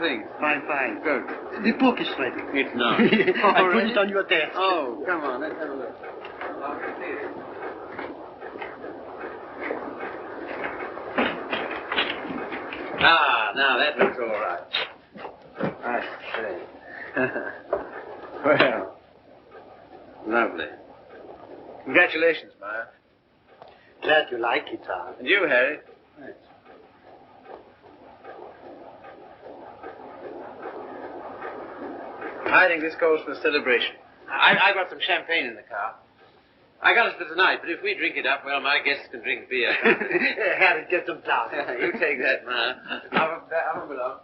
things? Fine, fine. Good. The book is ready. It's not. I put it on your desk. Oh, come on. Let's have a look. Ah, now that looks all right. I say. Well, lovely. Congratulations, Maya. Glad you like it, Tom. And you, Harry. Thanks. I think this calls for a celebration. I got some champagne in the car. I got it for tonight, but if we drink it up, well, my guests can drink beer. Harry, get them down. You take that, Ma. I'm along.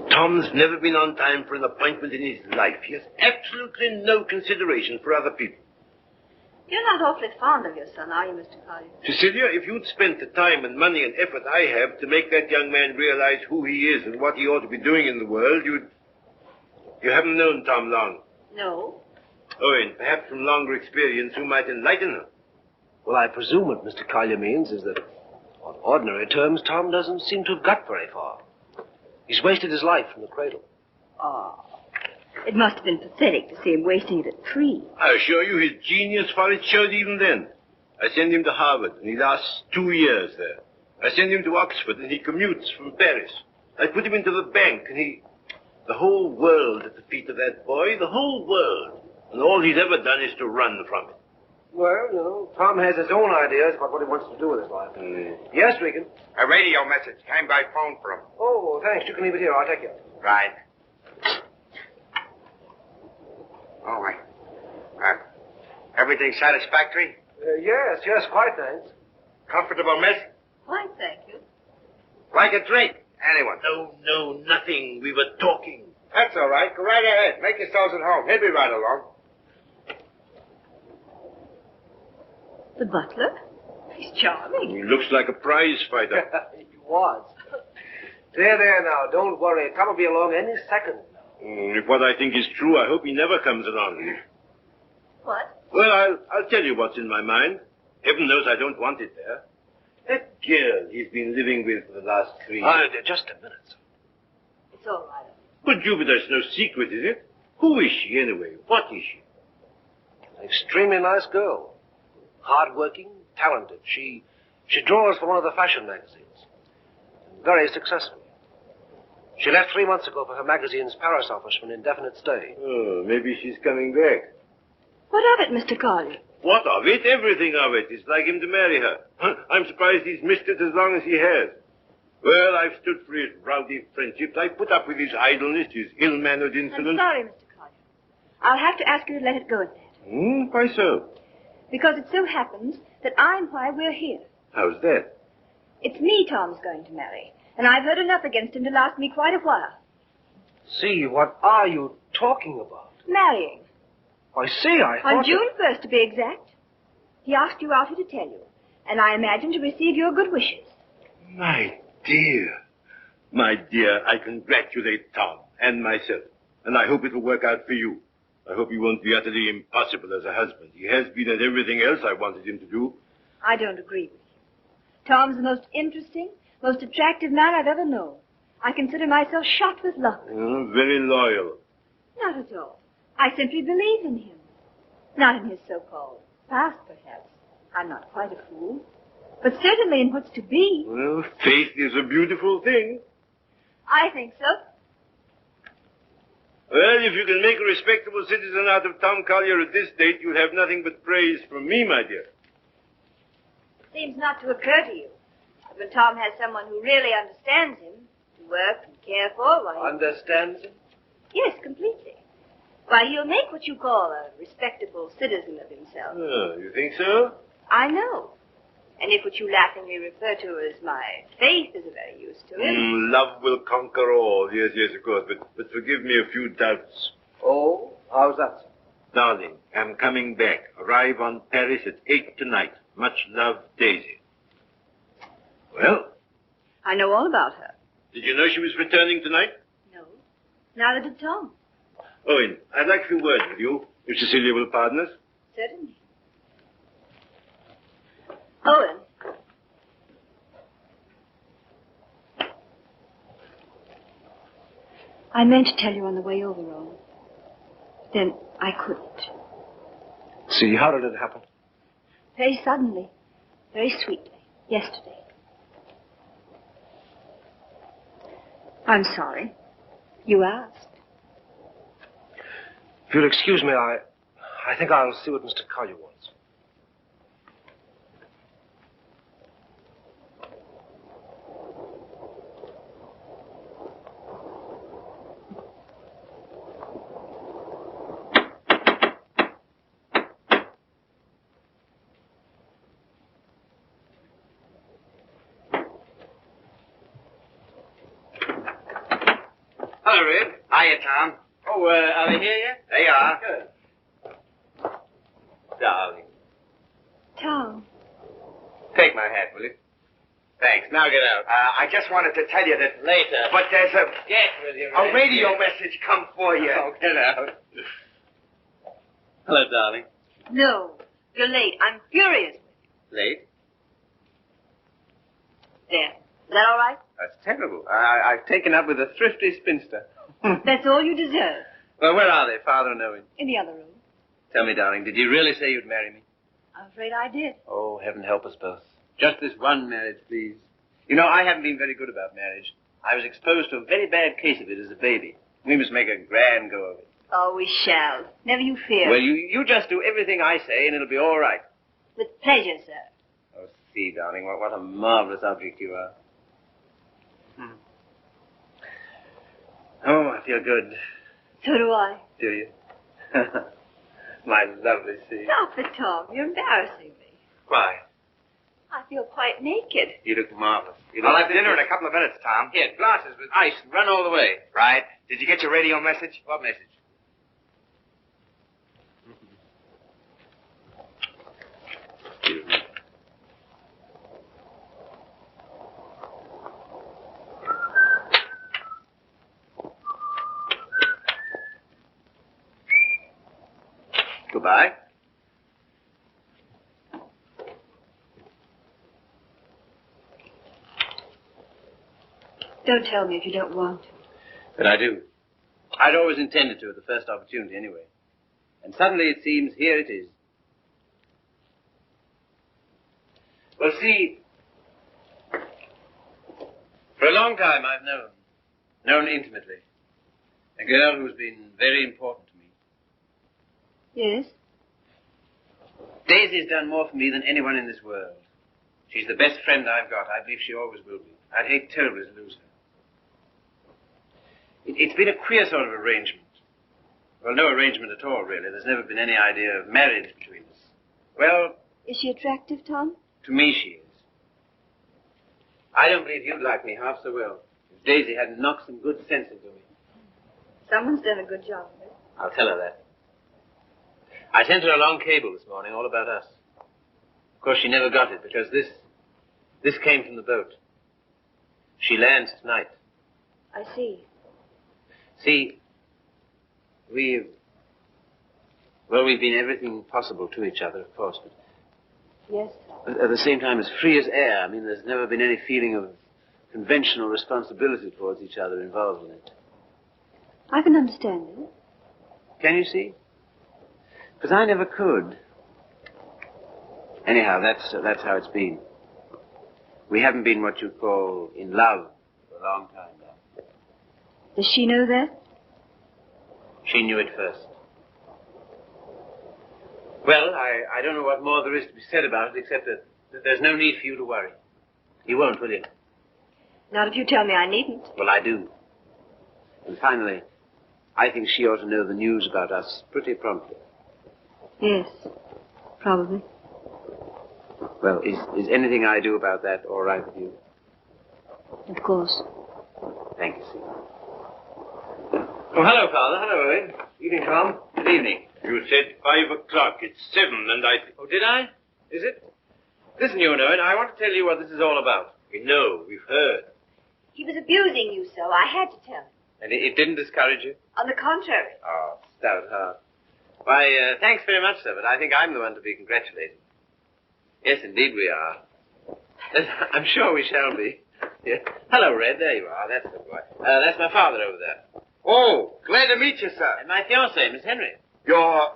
Tom's never been on time for an appointment in his life. He has absolutely no consideration for other people. You're not awfully fond of your son, are you, Mr. Collier? Cecilia, if you'd spent the time and money and effort I have to make that young man realize who he is and what he ought to be doing in the world, you haven't known Tom long. No. Oh, and perhaps from longer experience you might enlighten her. Well, I presume what Mr. Collier means is that, on ordinary terms, Tom doesn't seem to have got very far. He's wasted his life from the cradle. Oh, it must have been pathetic to see him wasting it at 3. I assure you his genius for it showed even then. I send him to Harvard, and he lasts 2 years there. I send him to Oxford, and he commutes from Paris. I put him into the bank, and the whole world at the feet of that boy, the whole world. And all he's ever done is to run from it. Well, you know, Tom has his own ideas about what he wants to do with his life. Yes, Regan? A radio message came by phone for him. Oh, thanks. You can leave it here. I'll take it. Right. Oh, everything satisfactory? Yes, quite thanks. Comfortable, miss? Why, thank you. Like a drink? Anyone? No, nothing. We were talking. That's all right. Go right ahead. Make yourselves at home. He'll be right along. The butler? He's charming. He looks like a prize fighter. He was. There now. Don't worry. Tom will be along any second. If what I think is true, I hope he never comes along. What? Well, I'll tell you what's in my mind. Heaven knows I don't want it there. That girl he's been living with for the last 3 years. Just a minute, sir. It's all right. But, Jupiter, there's no secret, is it? Who is she, anyway? What is she? An extremely nice girl. Hard-working, talented. She draws for one of the fashion magazines. Very successful. She left 3 months ago for her magazine's Paris office for an indefinite stay. Oh, maybe she's coming back. What of it, Mr. Collier? What of it? Everything of it. It's like him to marry her. I'm surprised he's missed it as long as he has. Well, I've stood for his rowdy friendships. I put up with his idleness, his ill-mannered insolence. I'm sorry, Mr. Collier. I'll have to ask you to let it go at that. Why so? Because it so happens that I'm why we're here. How's that? It's me Tom's going to marry, and I've heard enough against him to last me quite a while. See, what are you talking about? Marrying. I see, I thought... On June 1st, to be exact. He asked you out here to tell you, and I imagine to receive your good wishes. My dear, I congratulate Tom and myself, and I hope it will work out for you. I hope he won't be utterly impossible as a husband. He has been at everything else I wanted him to do. I don't agree with you. Tom's the most interesting, most attractive man I've ever known. I consider myself shot with luck. Very loyal. Not at all. I simply believe in him. Not in his so-called past, perhaps. I'm not quite a fool. But certainly in what's to be. Well, faith is a beautiful thing. I think so. Well, if you can make a respectable citizen out of Tom Collier at this date, you'll have nothing but praise from me, my dear. Seems not to occur to you. But when Tom has someone who really understands him, to work and care for, why... Understands him? Yes, completely. Why, he'll make what you call a respectable citizen of himself. Oh, you think so? I know. And if what you laughingly refer to as my faith is of any use to him... Love will conquer all. Yes, of course. But forgive me a few doubts. Oh? How's that, sir? Darling, I'm coming back. Arrive on Paris at 8 tonight. Much love, Daisy. Well, I know all about her. did you know she was returning tonight? No. Neither did Tom. Owen, I'd like a few words with you, if Cecilia will pardon us. Certainly. Owen. I meant to tell you on the way over, Owen. Then I couldn't. See, how did it happen? Very suddenly. Very sweetly. Yesterday. I'm sorry. You asked. If you'll excuse me, I think I'll see what Mr. Collier wants. Hello, Red. Hiya, Tom. Oh, are they here yet? They are. Good. Darling. Tom. Take my hat, will you? Thanks. Now get out. I just wanted to tell you that... Later. But there's Get with you, a Red. radio Get. message come for you. Oh, get out. Hello, darling. No. You're late. I'm furious. Late? There. Is that all right? That's terrible. I've taken up with a thrifty spinster. That's all you deserve. Well, where are they, Father and Owen? In the other room. Tell me, darling, did you really say you'd marry me? I'm afraid I did. Oh, heaven help us both. Just this one marriage, please. You know, I haven't been very good about marriage. I was exposed to a very bad case of it as a baby. We must make a grand go of it. Oh, we shall. Never you fear. Well, you just do everything I say, and it'll be all right. With pleasure, sir. Oh, see, darling, what a marvelous object you are. Oh, I feel good. So do I. Do you? My lovely sea. Stop it, Tom. You're embarrassing me. Why? I feel quite naked. You look marvelous. You I'll look have dinner in a couple of minutes, Tom. Here, glasses with ice. Run all the way. Right. Did you get your radio message? What message? Excuse me. Goodbye. Don't tell me if you don't want to. But I do. I'd always intended to at the first opportunity anyway. And suddenly it seems here it is. Well, see, for a long time I've known intimately, a girl who's been very important to me. Yes? Daisy's done more for me than anyone in this world. She's the best friend I've got. I believe she always will be. I'd hate terribly to lose her. It's been a queer sort of arrangement. Well, no arrangement at all, really. There's never been any idea of marriage between us. Well, Is she attractive, Tom? to me she is. I don't believe you'd like me half so well if Daisy hadn't knocked some good sense into me. Someone's done a good job of it. I'll tell her that. I sent her a long cable this morning all about us. Of course, she never got it because this came from the boat. She lands tonight. I see. See, we've been everything possible to each other, of course, Yes, but at the same time as free as air. I mean, there's never been any feeling of conventional responsibility towards each other involved in it. I can understand it. Can you see? Because I never could. Anyhow, that's how it's been. We haven't been what you'd call in love for a long time now. Does she know that? She knew it first. Well, I don't know what more there is to be said about it, except that there's no need for you to worry. You won't, will you? Not if you tell me I needn't. Well, I do. And finally, I think she ought to know the news about us pretty promptly. Yes, probably. Well, is anything I do about that all right with you? Of course. Thank you, Steve. Oh, hello, Father. Hello, Owen. Evening, Tom. Good evening. You said 5 o'clock. It's 7, and I... Oh, did I? Is it? Listen, you know it. I want to tell you what this is all about. We know. We've heard. He was abusing you so. I had to tell him. And it didn't discourage you? On the contrary. Oh, stout heart. Why, thanks very much, sir, but I think I'm the one to be congratulated. Yes, indeed we are. I'm sure we shall be. Yeah. Hello, Red. There you are. That's the boy. That's my father over there. Oh, glad to meet you, sir. And my fiancée, Miss Henry. You're...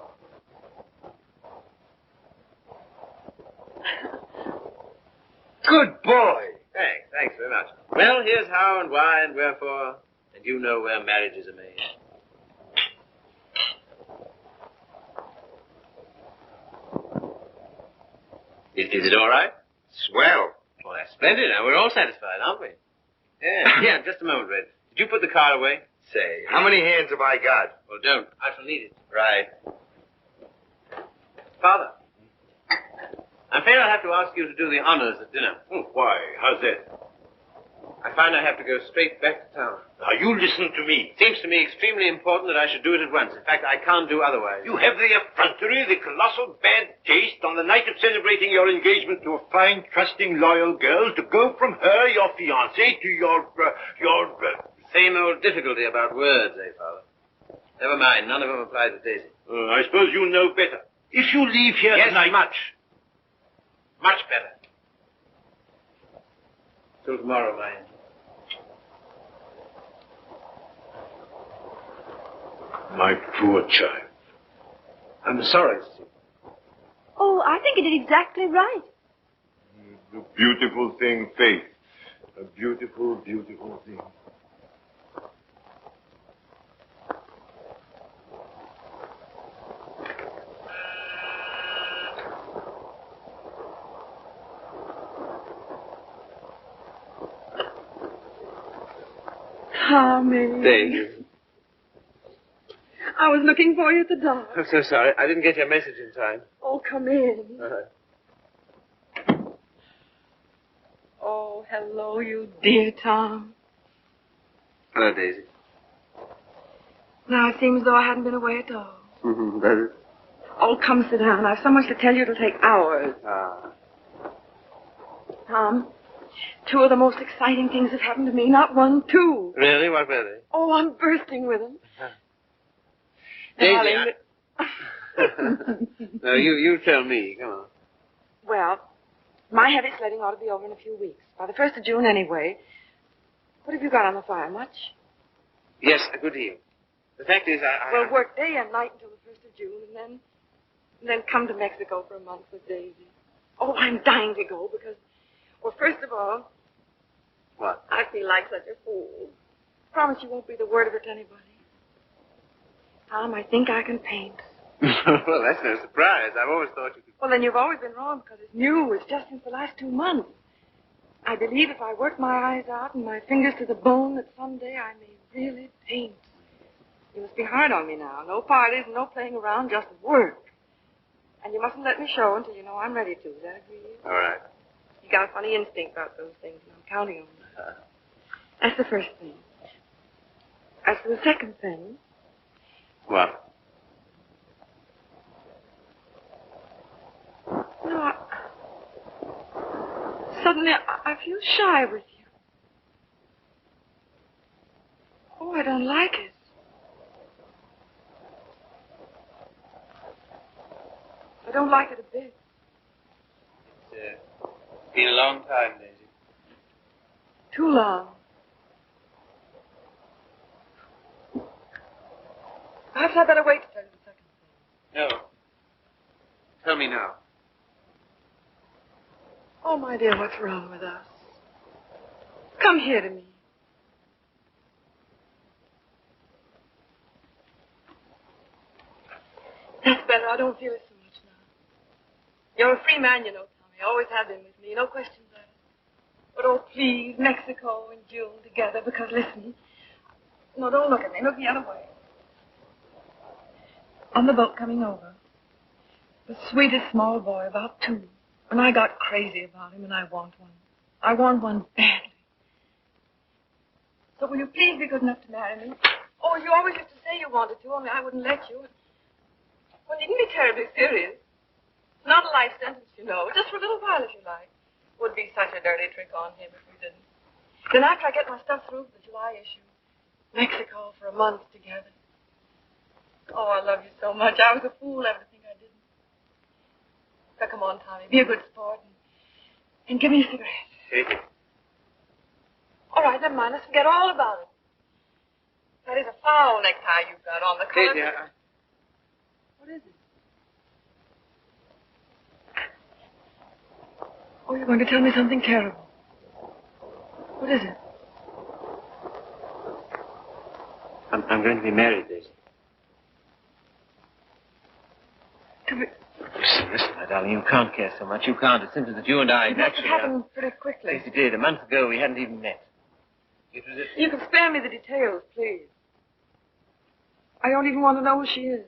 Good boy. Thanks very much. Well, here's how and why and wherefore, and you know where marriages are made. Is it all right? Swell. Well, that's splendid. Now, we're all satisfied, aren't we? Yeah. Yeah, just a moment, Red. Did you put the card away? Say, how many hands have I got? Well, don't. I shall need it. Right. Father, I'm afraid I'll have to ask you to do the honors at dinner. Oh, why? How's that? I find I have to go straight back to town. Now, you listen to me. It seems to me extremely important that I should do it at once. In fact, I can't do otherwise. You have the effrontery, the colossal bad taste on the night of celebrating your engagement to a fine, trusting, loyal girl to go from her, your fiancé, to your Same old difficulty about words, eh, Father? Never mind. None of them apply to Daisy. I suppose you know better. If you leave here tonight... much. Much better. Till tomorrow, my angel. My poor child. I'm sorry, Steve. Oh, I think you did exactly right. A beautiful thing, Faith. A beautiful, beautiful thing. Tommy. Daisy. I was looking for you at the door. I'm so sorry. I didn't get your message in time. Oh, come in. Uh-huh. Oh, hello, you dear Tom. Hello, Daisy. Now it seems as though I hadn't been away at all. Mm-hmm. That is... Oh, come sit down. I have so much to tell you it'll take hours. Ah. Tom, two of the most exciting things have happened to me. Not one, two. Really? What were they? Oh, I'm bursting with them. Daisy, Darling, No, you tell me. Come on. Well, my heavy sledding ought to be over in a few weeks. By the 1st of June, anyway. What have you got on the fire? Much? Yes, a good deal. The fact is, We'll work day and night until the 1st of June, and then come to Mexico for a month with Daisy. Oh, I'm dying to go because, well, first of all... What? I feel like such a fool. Promise you won't breathe a word of it to anybody. Tom, I think I can paint. Well, that's no surprise. I've always thought you could... Well, then you've always been wrong because it's new. It's just since the last 2 months. I believe if I work my eyes out and my fingers to the bone that someday I may really paint. You must be hard on me now. No parties, no playing around, just work. And you mustn't let me show until you know I'm ready to. Is that agree? All right. You got a funny instinct about those things, and I'm counting on you. That's the first thing. As for the second thing... What? No, suddenly I feel shy with you. Oh, I don't like it. I don't like it a bit. It's been a long time, Daisy. Too long. Perhaps I'd better wait to tell you the second thing. No. Tell me now. Oh, my dear, what's wrong with us? Come here to me. That's better. I don't feel it so much now. You're a free man, you know, Tommy. Always have been with me. No questions asked. But, oh, please, Mexico and June together, because, listen. No, don't look at me. Look the other way. On the boat coming over, the sweetest small boy, about 2. And I got crazy about him, and I want one. I want one badly. So will you please be good enough to marry me? Oh, you always used to say you wanted to, only I wouldn't let you. Well, you can be terribly serious. Not a life sentence, you know. Just for a little while, if you like. Would be such a dirty trick on him if we didn't. Then after I get my stuff through for the July issue, Mexico for a month together. Oh, I love you so much. I was a fool ever to think I didn't. So come on, Tommy. Be a good sport and give me a cigarette. Take it. All right, never mind. Let's forget all about it. That is a foul necktie you've got on. The color... Daisy, What is it? Oh, you're going to tell me something terrible. What is it? I'm going to be married, Daisy. Listen, my darling, you can't care so much. You can't. It's simply that you and I It must have naturally happened pretty quickly. Yes, it did. A month ago, we hadn't even met. It was a... You can spare me the details, please. I don't even want to know who she is.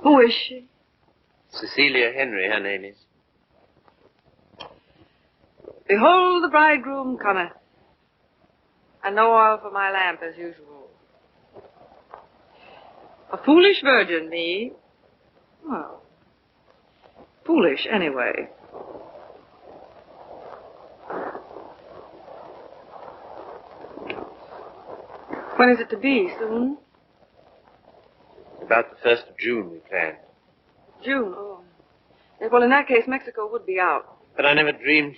Who is she? Cecilia Henry, her name is. Behold, the bridegroom cometh, and no oil for my lamp as usual. A foolish virgin, me. Well, foolish anyway. When is it to be? Soon? About the 1st of June, we planned. June, oh. Yeah, well, in that case, Mexico would be out. But I never dreamed...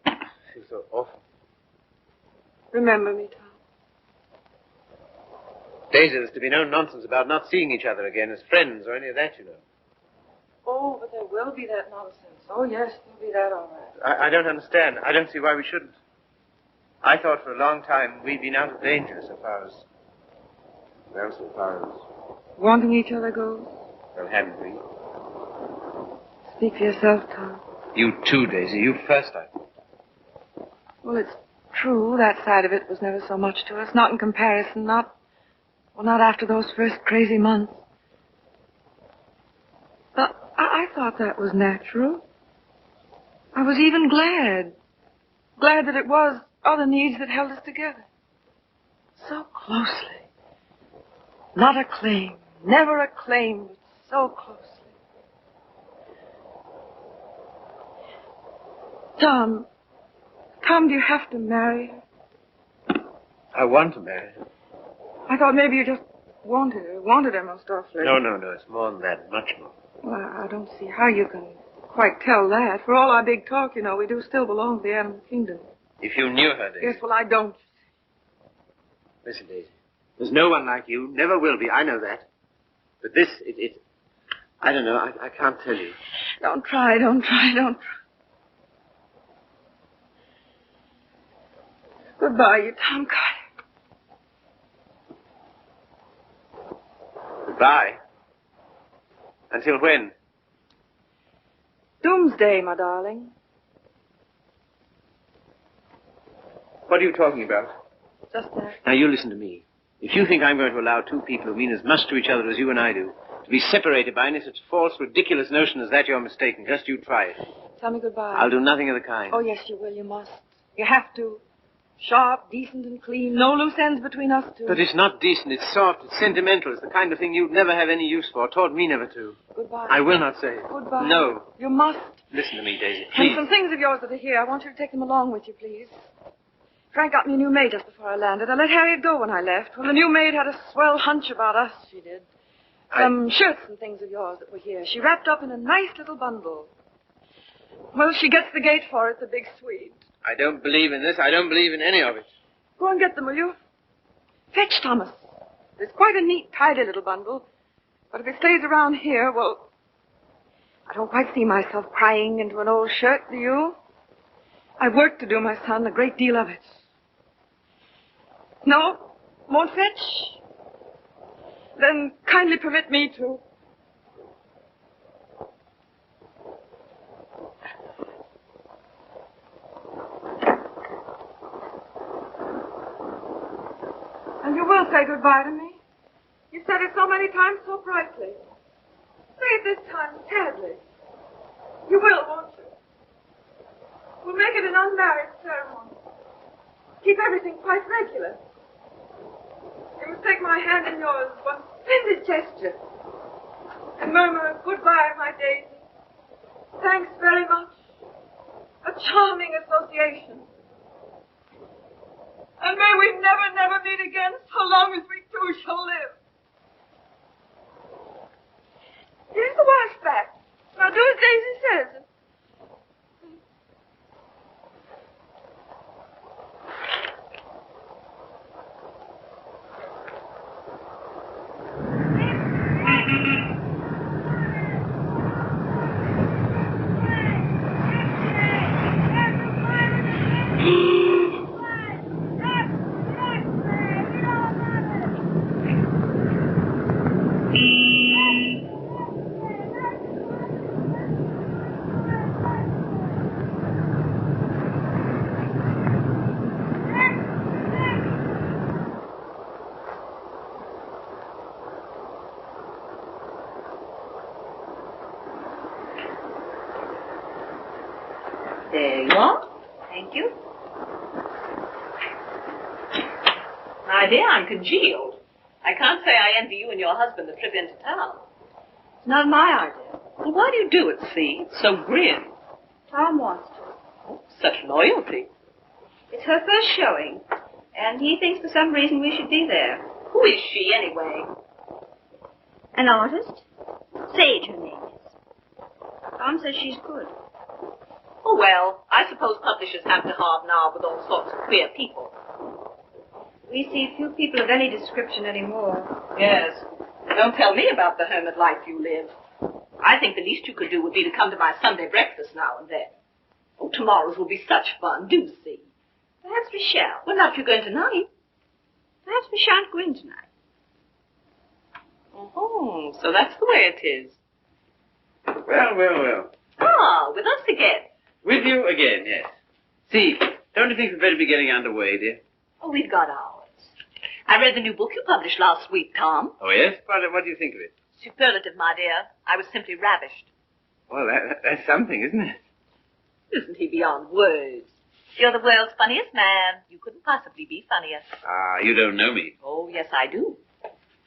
I feel so awful. Remember me, Tom. Daisy, there's to be no nonsense about not seeing each other again as friends or any of that, you know. Oh, but there will be that nonsense. Oh, yes, there'll be that all right. I don't understand. I don't see why we shouldn't. I thought for a long time we'd been out of danger so far as... Well, so far as... Wanting each other goes? Well, hadn't we? Speak for yourself, Tom. You too, Daisy. You first, I thought. Well, it's true. That side of it was never so much to us. Not in comparison. Not after those first crazy months. But I thought that was natural. I was even glad. Glad that it was other needs that held us together. So closely. Not a claim. Never a claim, but so closely. Tom, do you have to marry her? I want to marry her. I thought maybe you just wanted her most awfully. No, it's more than that, much more. Well, I don't see how you can quite tell that. For all our big talk, you know, we do still belong to the animal kingdom. If you knew her, Daisy. Yes, well, I don't. Listen, Daisy. There's no one like you. Never will be. I know that. But this, I don't know. I can't tell you. Don't try. Goodbye, you Tom Carter. Goodbye. Until when? Doomsday, my darling. What are you talking about? Just that. Now, you listen to me. If you think I'm going to allow two people who mean as much to each other as you and I do to be separated by any such false, ridiculous notion as that, you're mistaken. Just you try it. Tell me goodbye. I'll do nothing of the kind. Oh, yes, you will. You must. You have to. Sharp, decent, and clean. No loose ends between us two. But it's not decent. It's soft. It's sentimental. It's the kind of thing you'd never have any use for. Taught me never to. Goodbye. I will not say it. Goodbye. No. You must. Listen to me, Daisy. And Please. some things of yours that are here. I want you to take them along with you, please. Frank got me a new maid just before I landed. I let Harriet go when I left. Well, the new maid had a swell hunch about us, she did. Some shirts and things of yours that were here. She wrapped up in a nice little bundle. Well, she gets the gate for it, the big Swede. I don't believe in this. I don't believe in any of it. Go and get them, will you? Fetch Thomas. It's quite a neat, tidy little bundle. But if it stays around here, well, I don't quite see myself prying into an old shirt, do you? I've work to do, my son, a great deal of it. No? Won't fetch? Then kindly permit me to. And you will say goodbye to me? You said it so many times so brightly. Say it this time sadly. You will, won't you? We'll make it an unmarried ceremony. Keep everything quite regular. You must take my hand in yours, one splendid gesture, and murmur goodbye, my Daisy. Thanks very much. A charming association. And may we never, never meet again so long as we two shall live. Here's the wash back. Now do as Daisy says. There you are. Thank you. My dear, I'm congealed. I can't say I envy you and your husband the trip into town. It's not my idea. Well, why do you do it, see? It's so grim. Tom wants to. Oh, such loyalty. It's her first showing, and he thinks for some reason we should be there. Who is she, anyway? An artist? Sage, her name is. Tom says she's good. Oh, well, I suppose publishers have to hobnob with all sorts of queer people. We see few people of any description anymore. Yes. Don't tell me about the hermit life you live. I think the least you could do would be to come to my Sunday breakfast now and then. Oh, tomorrow's will be such fun. Do see. Perhaps we shall. Well, not if you're going tonight. Perhaps we shan't go in tonight. Oh, so that's the way it is. Well. Ah, with us again. With you again, yes. See, don't you think we'd better be getting underway, dear? Oh, we've got ours. I read the new book you published last week, Tom. Oh, yes? What do you think of it? Superlative, my dear. I was simply ravished. Well, that's something, isn't it? Isn't he beyond words? You're the world's funniest man. You couldn't possibly be funnier. Ah, you don't know me. Oh, yes, I do.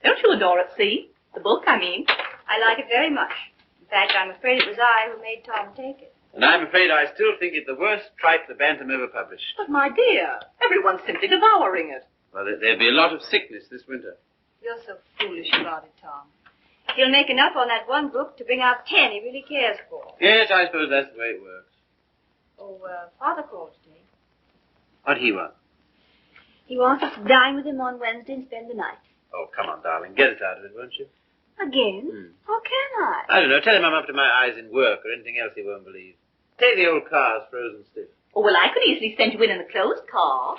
Don't you adore it, see? The book, I mean. I like it very much. In fact, I'm afraid it was I who made Tom take it. And I'm afraid I still think it the worst tripe the Bantam ever published. But, my dear, everyone's simply devouring it. Well, there'll be a lot of sickness this winter. You're so foolish about it, Tom. He'll make enough on that one book to bring out 10 he really cares for. Yes, I suppose that's the way it works. Oh, Father called today. What'd he want? He wants us to dine with him on Wednesday and spend the night. Oh, come on, darling. Get us out of it, won't you? Again? How can I? I don't know. Tell him I'm up to my eyes in work or anything else he won't believe. Take the old car's frozen stiff. Oh, well, I could easily send you in the closed car.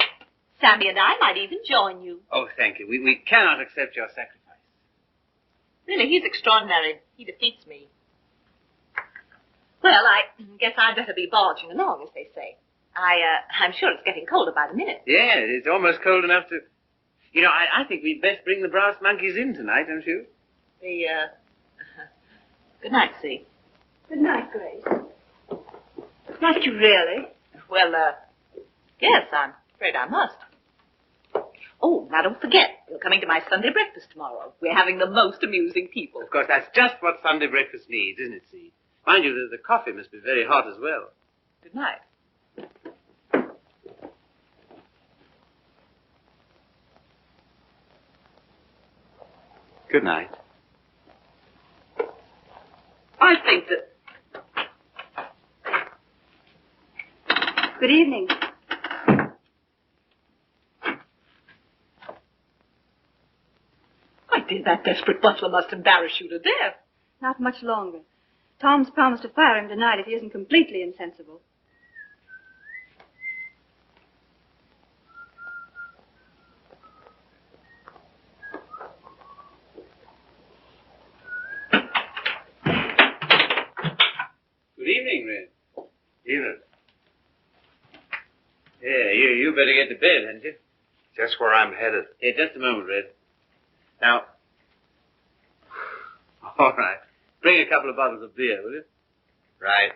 Sammy and I might even join you. Oh, thank you. We cannot accept your sacrifice. Really, he's extraordinary. He defeats me. Well, I guess I'd better be barging along, as they say. I'm sure it's getting colder by the minute. Yeah, it's almost cold enough to... You know, I think we'd best bring the brass monkeys in tonight, don't you? Good night, See. Good night, Grace. Must you really? Well, yes, I'm afraid I must. Oh, now don't forget, you're coming to my Sunday breakfast tomorrow. We're having the most amusing people. Of course, that's just what Sunday breakfast needs, isn't it, See? Mind you, the coffee must be very hot as well. Good night. Good night. I think that... Good evening. My dear, that desperate butler must embarrass you to death. Not much longer. Tom's promised to fire him tonight if he isn't completely insensible. Good evening, Red. Evening. Yeah, you better get to bed, hadn't you? Just where I'm headed. Hey, just a moment, Red. Now, all right. Bring a couple of bottles of beer, will you? Right.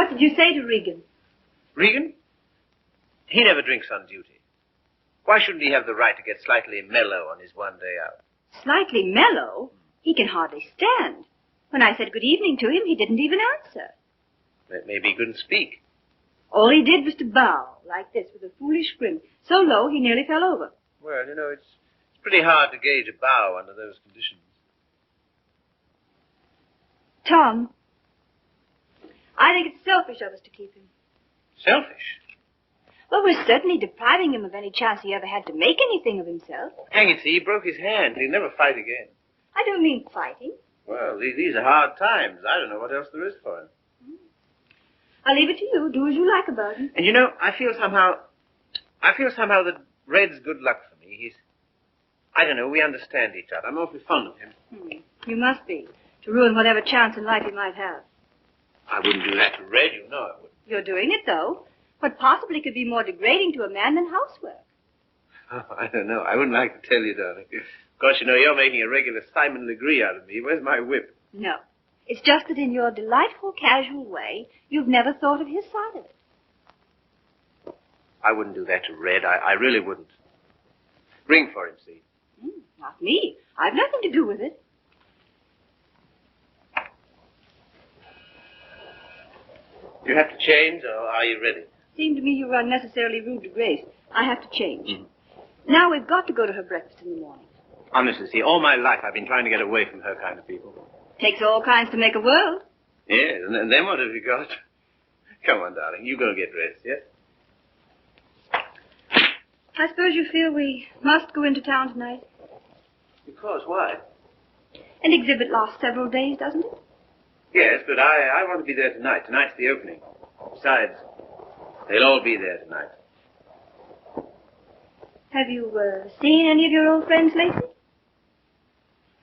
What did you say to Regan? Regan? He never drinks on duty. Why shouldn't he have the right to get slightly mellow on his one day out? Slightly mellow? He can hardly stand. When I said good evening to him, he didn't even answer. Maybe he couldn't speak. All he did was to bow, like this, with a foolish grin, so low he nearly fell over. Well, it's pretty hard to gauge a bow under those conditions. Tom, I think it's selfish of us to keep him. Selfish? Well, we're certainly depriving him of any chance he ever had to make anything of himself. Hang it, see, he broke his hand. He'll never fight again. I don't mean fighting. Well, these are hard times. I don't know what else there is for him. I'll leave it to you. Do as you like about him. And I feel somehow that Red's good luck for me. I don't know, we understand each other. I'm awfully fond of him. You must be, to ruin whatever chance in life he might have. I wouldn't do that to Red, you know I wouldn't. You're doing it, though. What possibly could be more degrading to a man than housework? Oh, I don't know. I wouldn't like to tell you, darling. Of course, you're making a regular Simon Legree out of me. Where's my whip? No. It's just that in your delightful, casual way, you've never thought of his side of it. I wouldn't do that to Red. I really wouldn't. Ring for him, see? Not me. I've nothing to do with it. You have to change, or are you ready? Seemed to me you were unnecessarily rude to Grace. I have to change. Now we've got to go to her breakfast in the morning. Honestly, see, all my life I've been trying to get away from her kind of people. Takes all kinds to make a world. Yes, and then what have you got? Come on, darling, you go get dressed, yes? I suppose you feel we must go into town tonight? Because why? An exhibit lasts several days, doesn't it? Yes, but I want to be there tonight. Tonight's the opening. Besides, they'll all be there tonight. Have you seen any of your old friends lately?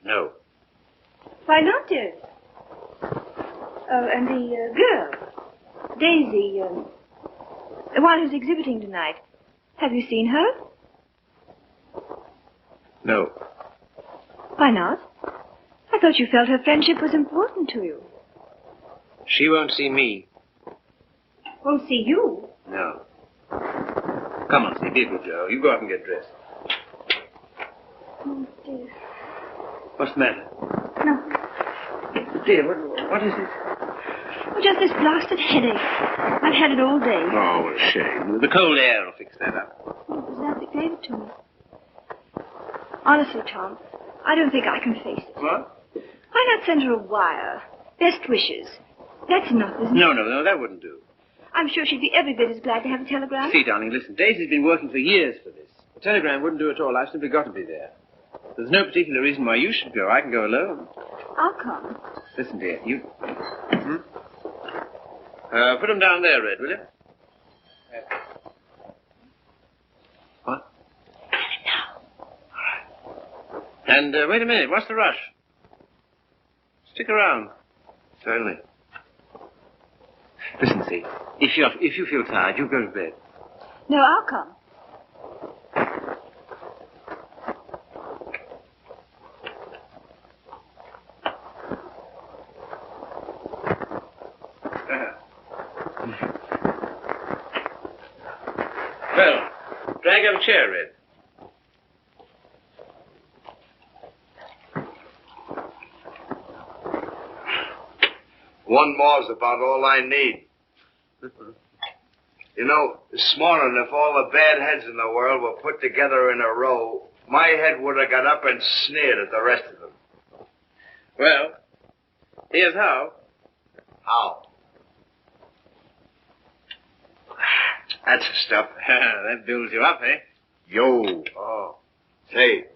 No. Why not, dear? Oh, and the girl, Daisy, the one who's exhibiting tonight. Have you seen her? No. Why not? I thought you felt her friendship was important to you. She won't see me. Won't see you? No. Come on, see, be a good girl. You go up and get dressed. Oh, dear. What's the matter? No. Dear, what is it? Oh, just this blasted headache. I've had it all day. Oh, what a shame. The cold air will fix that up. Oh, it was that that gave it to me. Honestly, Tom, I don't think I can face it. What? Why not send her a wire? Best wishes. That's enough, isn't it? No, that wouldn't do. I'm sure she'd be every bit as glad to have a telegram. See, darling, listen. Daisy's been working for years for this. A telegram wouldn't do at all. I've simply got to be there. There's no particular reason why you should go. I can go alone. I'll come. Listen, dear, you... put them down there, Red, will you? What? Now. All right. And wait a minute. What's the rush? Stick around. Certainly. Listen, see. If you feel tired, you go to bed. No, I'll come. Well, drag up a chair, Red. One more's about all I need. This morning, if all the bad heads in the world were put together in a row, my head would have got up and sneered at the rest of them. Well, here's how. How? That's the stuff. That builds you up, eh? Yo. Oh. Say.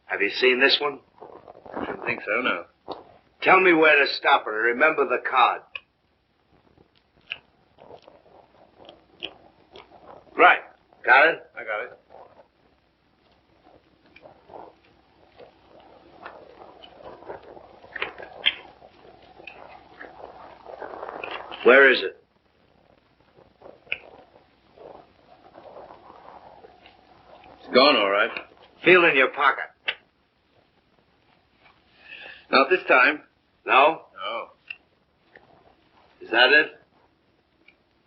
Have you seen this one? I shouldn't think so, no. Tell me where to stop and remember the card. Right. Got it? I got it. Where is it? It's gone, all right. Feel in your pocket. Not this time. No? No. that it?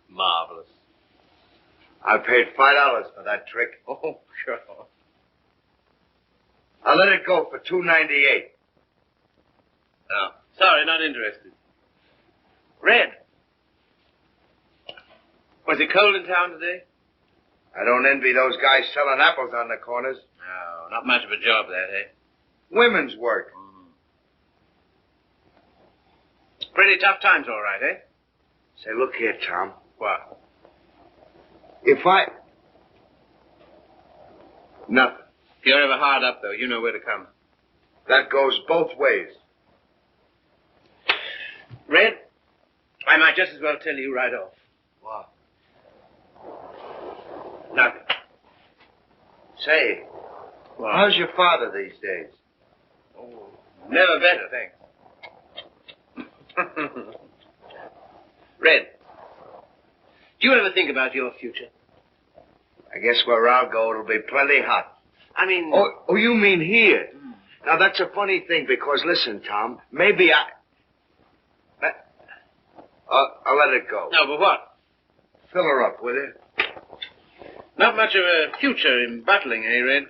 Marvelous. I paid $5 for that trick. Oh, sure. I'll let it go for $2.98. No. Sorry, not interested. Red. Was it cold in town today? I don't envy those guys selling apples on the corners. No, not much of a job, that, eh? Women's work. Pretty tough times, all right, eh? Say, look here, Tom. What? If I... Nothing. If you're ever hard up, though, you know where to come. That goes both ways. Red, I might just as well tell you right off. What? Nothing. Say, What? how's your father these days? Oh, never better, thanks. Red, do you ever think about your future? I guess where I'll go, it'll be plenty hot. I mean... Oh, you mean here? Now, that's a funny thing, because, listen, Tom, maybe I'll let it go. No, but what? Fill her up, will you? Not much of a future in battling, eh, Red?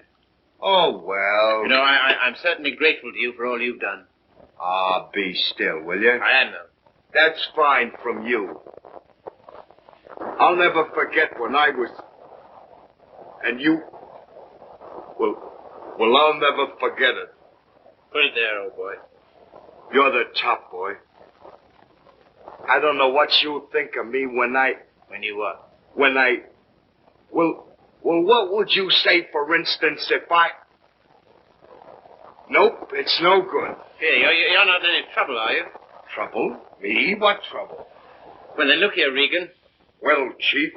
Oh, well... You know, I'm certainly grateful to you for all you've done. Ah, be still, will you? I am, though. That's fine from you. I'll never forget when I was... And you... Well, I'll never forget it. Put it there, old boy. You're the top boy. I don't know what you think of me when I... When you what? When I... Well, what would you say, for instance, if I... Nope, it's no good. Here, you're not in any trouble, are you? Trouble? Me? What trouble? Well, then look here, Regan. Well, Chief.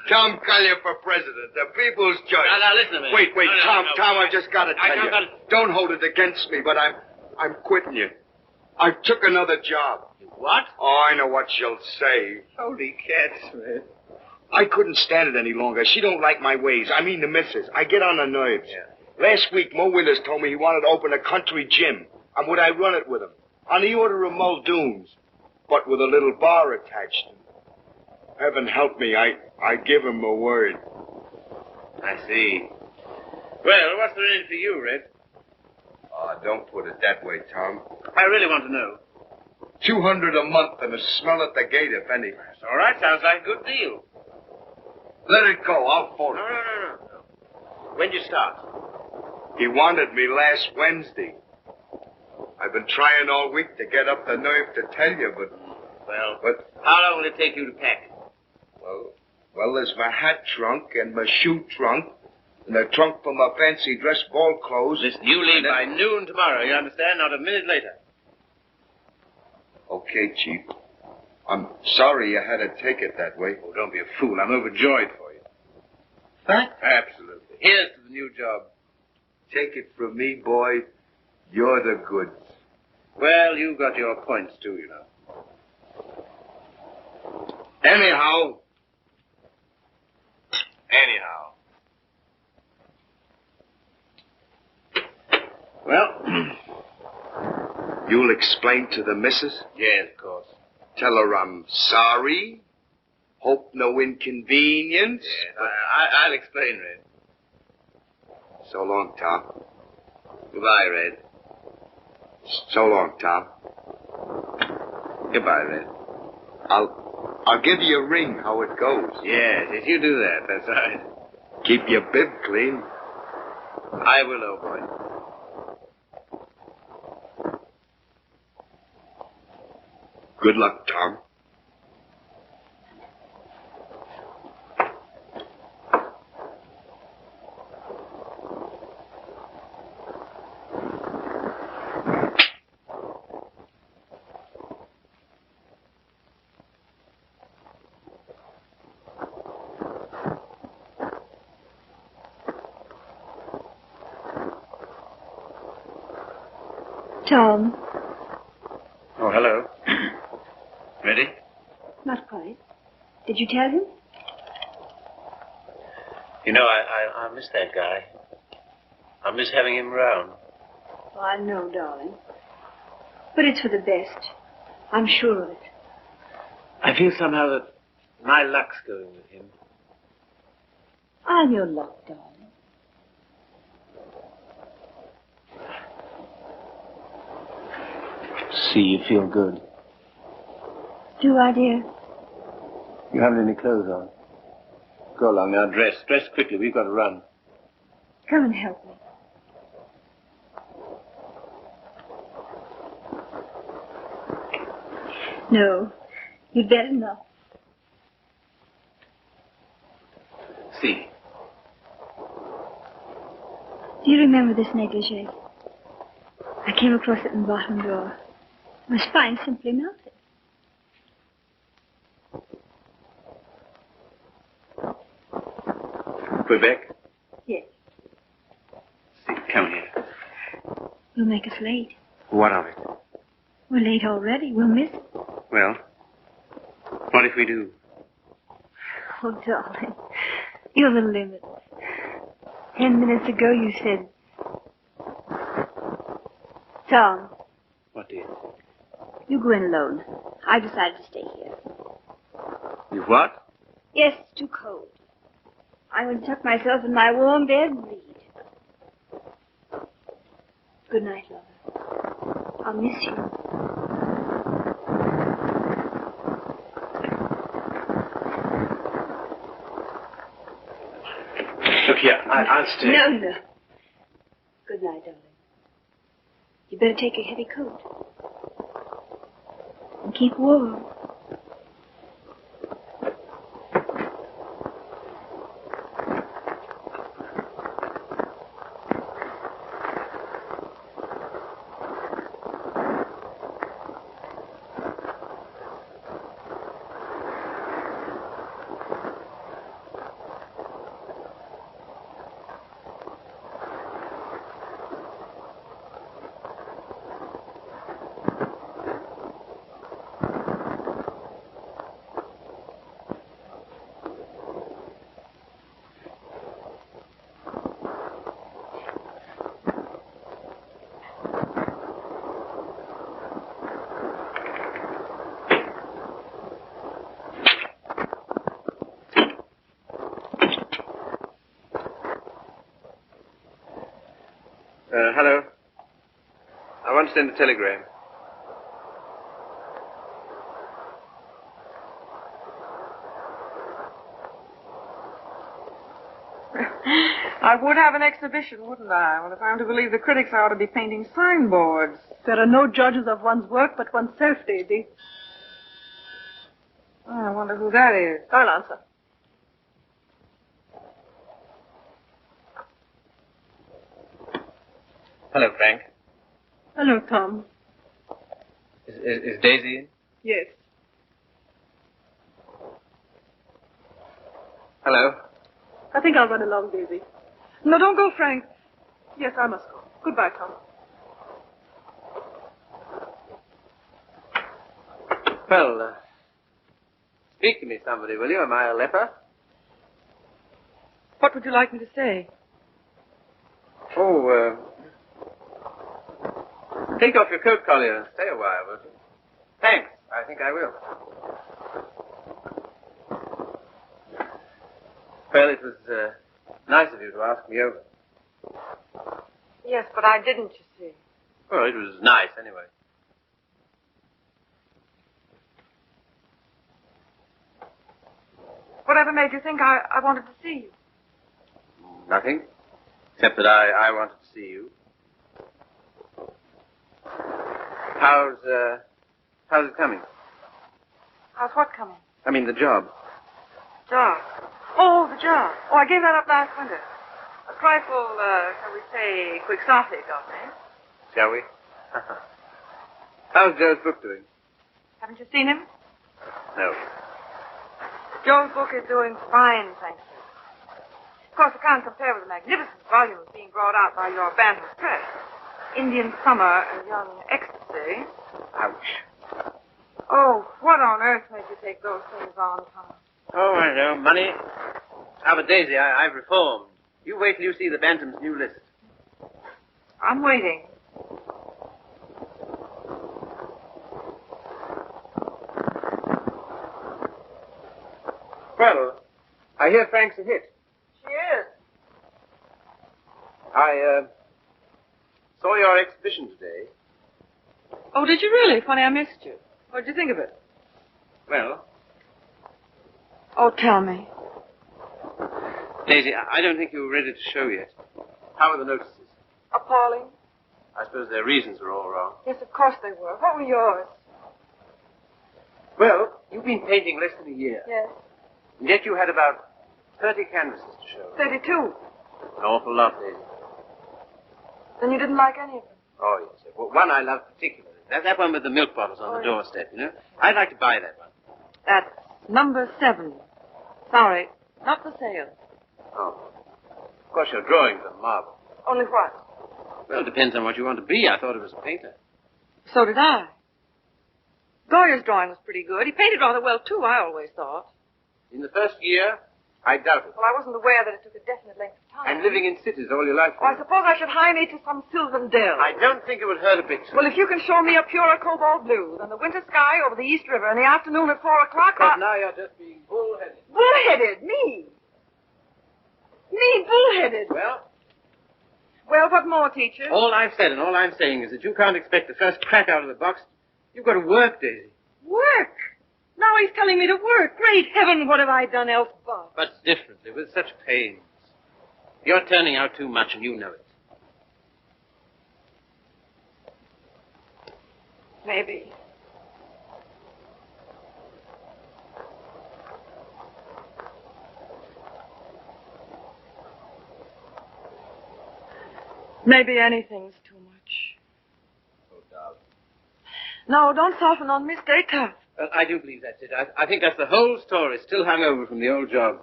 Tom Collier for president, the people's judge. Now, listen a minute. Wait, No, Tom, I've just got to tell you. Don't hold it against me, but I'm quitting you. I took another job. What? Oh, I know what she'll say. Holy cats, man. I couldn't stand it any longer. She don't like my ways. I mean the missus. I get on her nerves. Yeah. Last week, Mo Winters told me he wanted to open a country gym. And would I run it with him? On the order of Muldoon's. But with a little bar attached. Heaven help me, I give him a word. I see. Well, what's there in it for you, Red? Oh, don't put it that way, Tom. I really want to know. $200 a month and a smell at the gate, if any. That's all right. Sounds like a good deal. Let it go. I'll phone him. No. When'd you start? He wanted me last Wednesday. I've been trying all week to get up the nerve to tell you, but how long will it take you to pack? Well, there's my hat trunk and my shoe trunk and the trunk for my fancy dress ball clothes. Listen, you leave by noon tomorrow, you understand? Not a minute later. Okay, Chief. I'm sorry you had to take it that way. Oh, don't be a fool. I'm overjoyed for you. That? Absolutely. Here's to the new job. Take it from me, boy. You're the goods. Well, you got your points, too, you know. Anyhow. Well, you'll explain to the missus? Yes, of course. Tell her I'm sorry. Hope no inconvenience. Yes, I'll explain, Red. So long, Tom. Goodbye, Red. So long, Tom. Goodbye, Red. I'll give you a ring how it goes. Yes, you do that. That's right. Keep your bib clean. I will, old boy. Good luck, Tom. Tom. Oh, hello. Ready? Not quite. Did you tell him? You know, I miss that guy. I miss having him around. Oh, I know, darling. But it's for the best. I'm sure of it. I feel somehow that my luck's going with him. I'm your luck, darling. See, you feel good. Do I, dear? You haven't any clothes on. Go along now, dress. Dress quickly, we've got to run. Come and help me. No, you'd better not. See. Do you remember this negligee? I came across it in the bottom drawer. It was fine, simply melted. Quebec? Yes. See, come here. You'll make us late. What of it? We're late already. We'll miss it. Well, what if we do? Oh, darling, you're the limit. 10 minutes ago you said... Tom, What, dear? you go in alone. I decided to stay here. You what? Yes, it's too cold. I will tuck myself in my warm bed and read. Good night, lover. I'll miss you. Look here, I'll stay. No. Good night, darling. You better take a heavy coat. And keep warm. Hello. I want to send a telegram. I would have an exhibition, wouldn't I? Well, if I'm to believe the critics, I ought to be painting signboards. There are no judges of one's work but oneself, Daisy. Oh, I wonder who that is. I'll answer. Hello, Frank. Hello, Tom. Is Daisy in? Yes. Hello. I think I'll run along, Daisy. No, don't go, Frank. Yes, I must go. Goodbye, Tom. Well, speak to me, somebody, will you? Am I a leper? What would you like me to say? Oh, take off your coat collar and stay a while, will you? Thanks. I think I will. Well, it was nice of you to ask me over. Yes, but I didn't, you see. Well, it was nice, anyway. Whatever made you think I wanted to see you? Nothing. Except that I wanted to see you. How's it coming? How's what coming? I mean, the job. Job. Oh, the job. Oh, I gave that up last winter. A trifle, shall we say, quixotic of me. Shall we? How's Joe's book doing? Haven't you seen him? No. Joe's book is doing fine, thank you. Of course, it can't compare with the magnificent volumes being brought out by your Bantam Press. Indian Summer and Young Ecstasy. Ouch. Oh, what on earth made you take those things on, Tom? Oh, I know. Money. Ah, but Daisy, I've reformed. You wait till you see the Bantam's new list. I'm waiting. Well, I hear Frank's a hit. She is. I saw your exhibition today. Oh, did you really? Funny, I missed you. What did you think of it? Well, Oh, tell me. Daisy, I don't think you were ready to show yet. How were the notices? Appalling. I suppose their reasons were all wrong. Yes, of course they were. What were yours? Well, you've been painting less than a year. Yes. And yet you had about 30 canvases to show. 32. An awful lot, Daisy. Then you didn't like any of them? Oh, yes. Well, one I love particularly. That one with the milk bottles on the doorstep, you know? I'd like to buy that one. That's number 7. Sorry, not for sale. Oh. Of course, your drawings are marvelous. Only what? Well, it depends on what you want to be. I thought it was a painter. So did I. Goya's drawing was pretty good. He painted rather well, too, I always thought. In the first year, I doubt it. Well, I wasn't aware that it took a definite length of time. And living in cities all your life. Oh, I suppose I should hie me to some sylvan dell. I don't think it would hurt a bit. Well, if you can show me a purer cobalt blue than the winter sky over the East River in the afternoon at 4 o'clock, But now you're just being bullheaded. Bullheaded? Me? Me bullheaded? Well, what more, teacher? All I've said and all I'm saying is that you can't expect the first crack out of the box. You've got to work, Daisy. Work? Now he's telling me to work. Great heaven, what have I done else but? But differently, with such pains. You're turning out too much and you know it. Maybe. Maybe anything's too much. Oh, darling. No, don't soften on me. Stay tough. Well, I do believe that's it. I think that's the whole story, still hung over from the old job.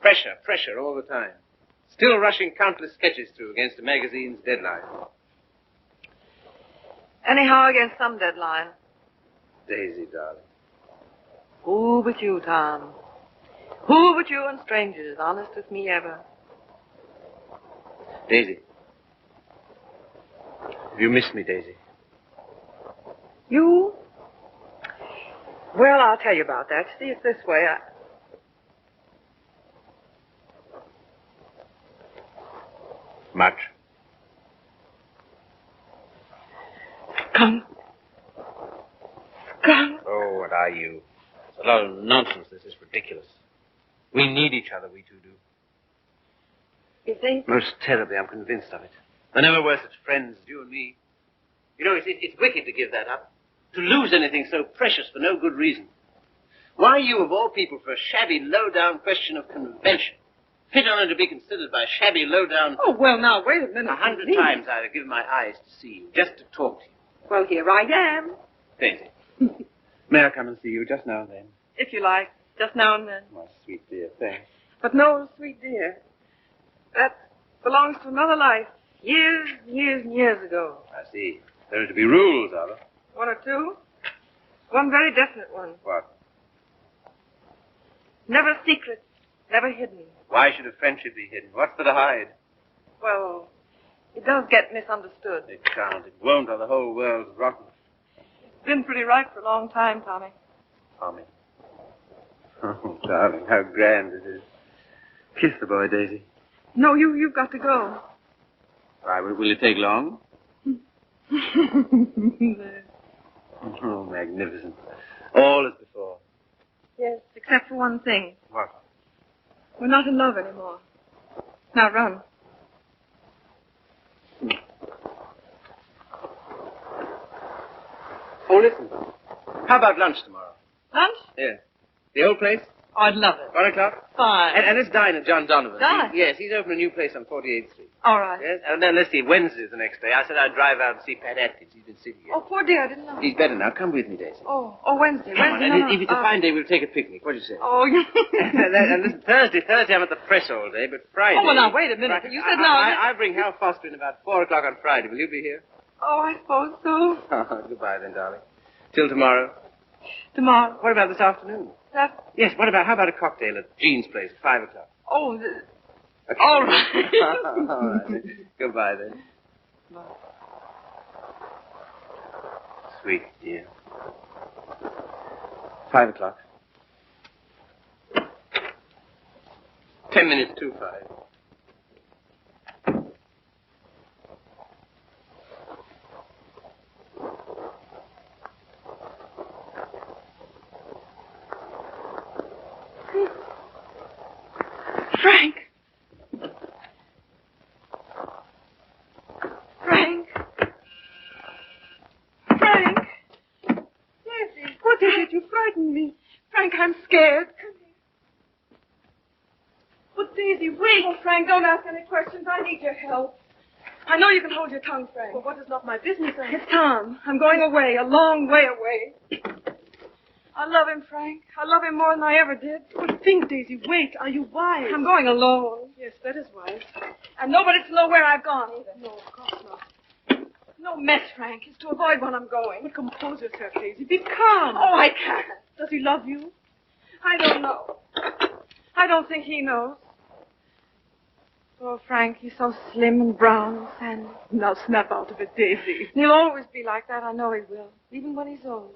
Pressure all the time. Still rushing countless sketches through against a magazine's deadline. Anyhow, against some deadline. Daisy, darling. Who but you, Tom? Who but you and strangers, honest with me ever? Daisy. Have you missed me, Daisy? You? Well, I'll tell you about that. See, it's this way. Much. Come. Oh, what are you? It's a lot of nonsense. This is ridiculous. We need each other, we two do. You think? Most terribly, I'm convinced of it. There never were such friends as you and me. You know, it's wicked to give that up. To lose anything so precious for no good reason. Why you, of all people, for a shabby, low-down question of convention? Fit only to be considered by shabby, low-down... Oh, well, now, wait a minute. 100 times I'd have given my eyes to see you, just to talk to you. Well, here I am. Daisy, may I come and see you just now and then? If you like. Just now and then. My sweet dear, thanks. But no, sweet dear. That belongs to another life. Years and years ago. I see. There are to be rules, are there? One or two. One very definite one. What? Never secret. Never hidden. Why should a friendship be hidden? What's there to hide? Well, it does get misunderstood. It can't. It won't, or the whole world's rotten. It's been pretty right for a long time, Tommy. Tommy. Oh, darling, how grand it is. Kiss the boy, Daisy. No, you've got to go. Why, will it take long? Oh, magnificent. All as before. Yes, except for one thing. What? We're not in love anymore. Now run. Oh, listen. How about lunch tomorrow? Lunch? Yes. The old place? Oh, I'd love it. 1 o'clock? Fine. And let's dine at John Donovan's. Dine? Yes, he's opened a new place on 48th Street. All right. Yes, and then let's see, Wednesday's the next day. I said I'd drive out and see Pat Atkins. He's been sitting here. Oh, poor dear, I didn't know. He's better now. Come with me, Daisy. Oh, Wednesday. Come on, Wednesday. and if it's a fine day, we'll take a picnic. What do you say? Oh, you... And listen, Thursday I'm at the press all day, but Friday... Oh, well, now, wait a minute. You said now... I bring Hal Foster in about 4 o'clock on Friday. Will you be here? Oh, I suppose so. Oh, goodbye then, darling. Till tomorrow. Tomorrow. What about this afternoon? Yes, how about a cocktail at Jean's place at 5 o'clock? Oh, Okay. all right. All right. Goodbye then. Bye. Sweet dear. 5 o'clock. 10 minutes to 5. Frank! Frank! Frank! Daisy, what is it? You frightened me. Frank, I'm scared. Come here. But Daisy, wait! Oh, Frank, don't ask any questions. I need your help. I know you can hold your tongue, Frank. Well, what is not my business? It's Tom. I'm going away, a long way away. I love him, Frank. I love him more than I ever did. But think, Daisy, wait. Are you wise? I'm going alone. Yes, that is wise. And nobody's to know where I've gone either. No, of course not. No mess, Frank. It's to avoid when I'm going. But compose yourself, Daisy. Be calm. Oh, I can't. Does he love you? I don't know. I don't think he knows. Oh, Frank, he's so slim and brown and sandy. Now snap out of it, Daisy. He'll always be like that. I know he will. Even when he's old.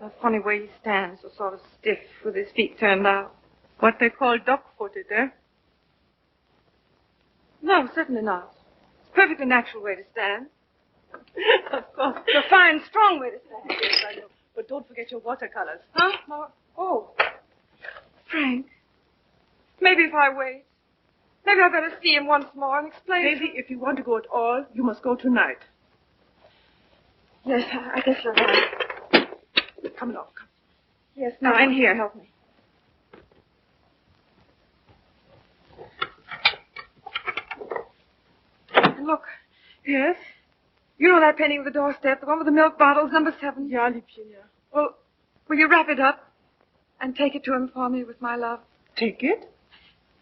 The funny way he stands, so sort of stiff with his feet turned out. What they call duck-footed, eh? No, certainly not. It's a perfectly natural way to stand. Of course. It's a fine, strong way to stand. Yes, I know. But don't forget your watercolors. Huh? Oh. Frank, maybe if I wait. Maybe I better see him once more and explain. Daisy, if you want to go at all, you must go tonight. Yes, I guess you're right. Come along, come. Yes, now in here, help me. Look. Yes? You know that painting of the doorstep, the one with the milk bottles, number 7? Ja, Liebchen, ja. Well, will you wrap it up and take it to him for me with my love? Take it?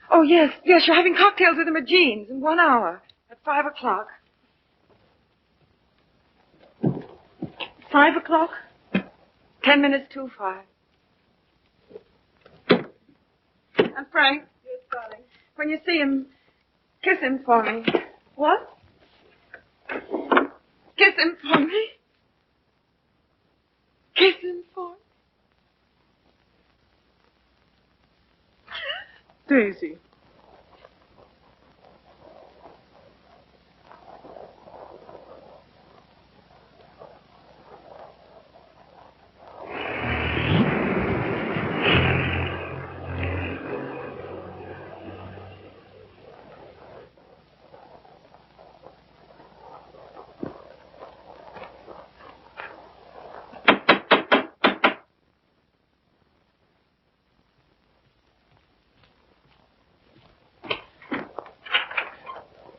Oh, yes. Yes, you're having cocktails with him at Jean's in 1 hour at 5 o'clock. 5 o'clock? 10 minutes to 5. And Frank. Yes, darling. When you see him, kiss him for me. What? Kiss him for me. Kiss him for me. Daisy.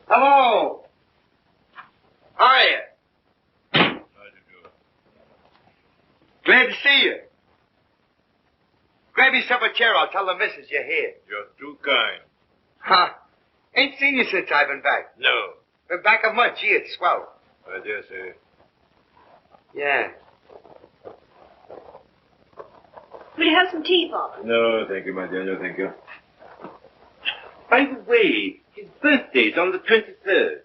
Hello. How are you? How do you do? Glad to see you. Grab yourself a chair. I'll tell the missus you're here. You're too kind. Huh? Ain't seen you since I've been back. No. Been back a month. Gee, it's swell. I dare say. Yeah. Will you have some tea, Father? No, thank you, my dear. No, thank you. By the way, his birthday's on the 23rd.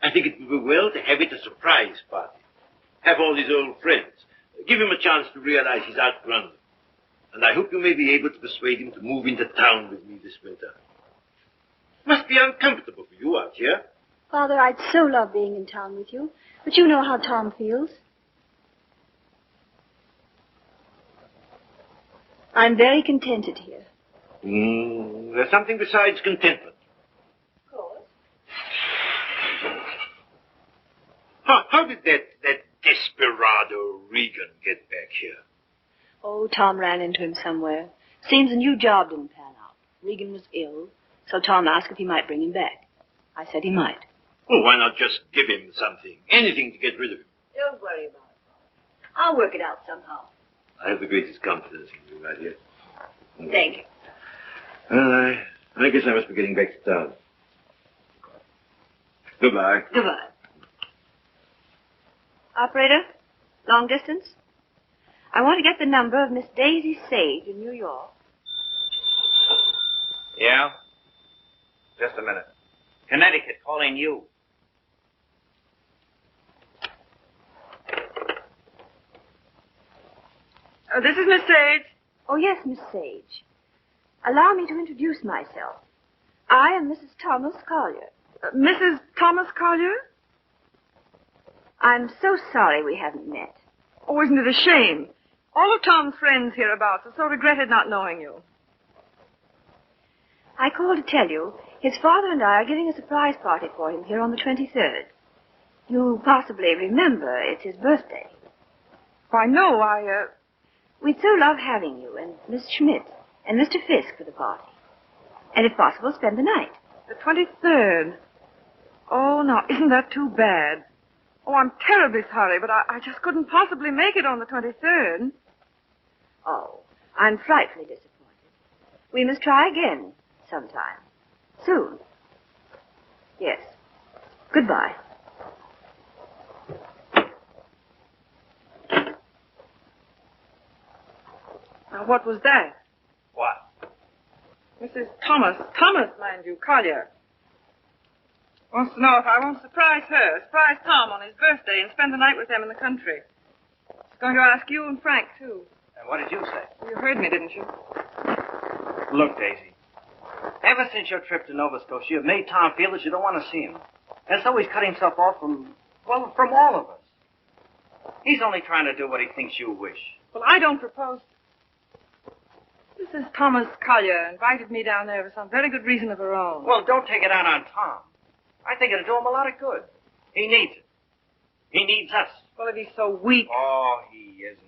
I think it would be well to have it a surprise party. Have all his old friends. Give him a chance to realize he's outgrown them. And I hope you may be able to persuade him to move into town with me this winter. Must be uncomfortable for you out here. Father, I'd so love being in town with you. But you know how Tom feels. I'm very contented here. There's something besides contentment. Of course. How did that desperado Regan get back here? Oh, Tom ran into him somewhere. Seems a new job didn't pan out. Regan was ill, so Tom asked if he might bring him back. I said he might. Well, why not just give him something? Anything to get rid of him. Don't worry about it, Father. I'll work it out somehow. I have the greatest confidence in you, my dear. Thank you. Well, I guess I must be getting back to town. Goodbye. Goodbye. Operator, long distance? I want to get the number of Miss Daisy Sage in New York. Yeah? Just a minute. Connecticut, calling you. This is Miss Sage. Oh, yes, Miss Sage. Allow me to introduce myself. I am Mrs. Thomas Collier. Mrs. Thomas Collier? I'm so sorry we haven't met. Oh, isn't it a shame? All of Tom's friends hereabouts have so regretted not knowing you. I called to tell you his father and I are giving a surprise party for him here on the 23rd. You possibly remember it's his birthday. Why, no, We'd so love having you and Miss Schmidt and Mr. Fisk for the party. And if possible, spend the night. The 23rd. Oh, now, isn't that too bad? Oh, I'm terribly sorry, but I just couldn't possibly make it on the 23rd. Oh, I'm frightfully disappointed. We must try again sometime. Soon. Yes. Goodbye. Now, what was that? What? Mrs. Thomas, mind you, Collier. Wants to know if I won't surprise Tom on his birthday and spend the night with them in the country. He's going to ask you and Frank, too. And what did you say? You heard me, didn't you? Look, Daisy. Ever since your trip to Nova Scotia, you've made Tom feel that you don't want to see him. And so he's cut himself off from all of us. He's only trying to do what he thinks you wish. Well, I don't propose. Mrs. Thomas Collier invited me down there for some very good reason of her own. Well, don't take it out on Tom. I think it'll do him a lot of good. He needs it. He needs us. Well, if he's so weak. Oh, he isn't.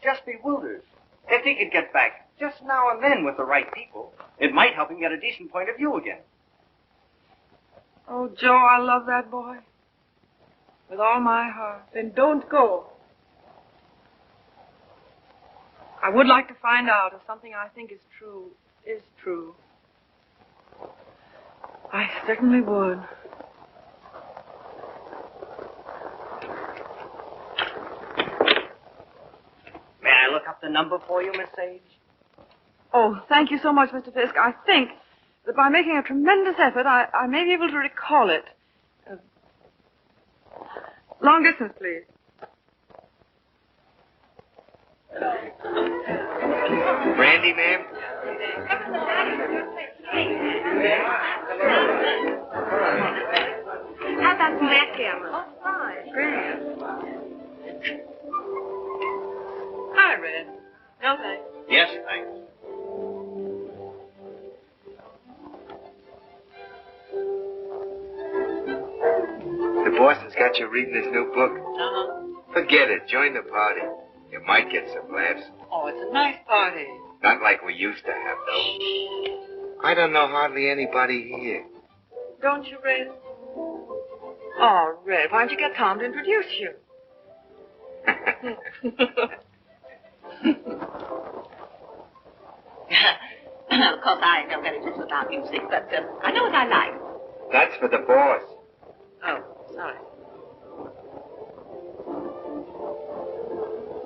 Just bewildered. If he could get back just now and then with the right people, it might help him get a decent point of view again. Oh, Joe, I love that boy. With all my heart. Then don't go. I would like to find out if something I think is true. I certainly would. May I look up the number for you, Miss Sage? Oh, thank you so much, Mr. Fisk. I think that by making a tremendous effort, I may be able to recall it. Long distance, please. Brandy, ma'am? How about some backgammon? Oh, fine. Great. Hi, Red. No, thanks. Yes, thanks. The boss has got you reading his new book? Uh-huh. Forget it. Join the party. You might get some laughs. Oh, it's a nice party. Not like we used to have, though. I don't know hardly anybody here. Don't you, Red? Oh, Red, why don't you get Tom to introduce you? Of course, I know very little about music, but I know what I like. That's for the boss. Oh, sorry.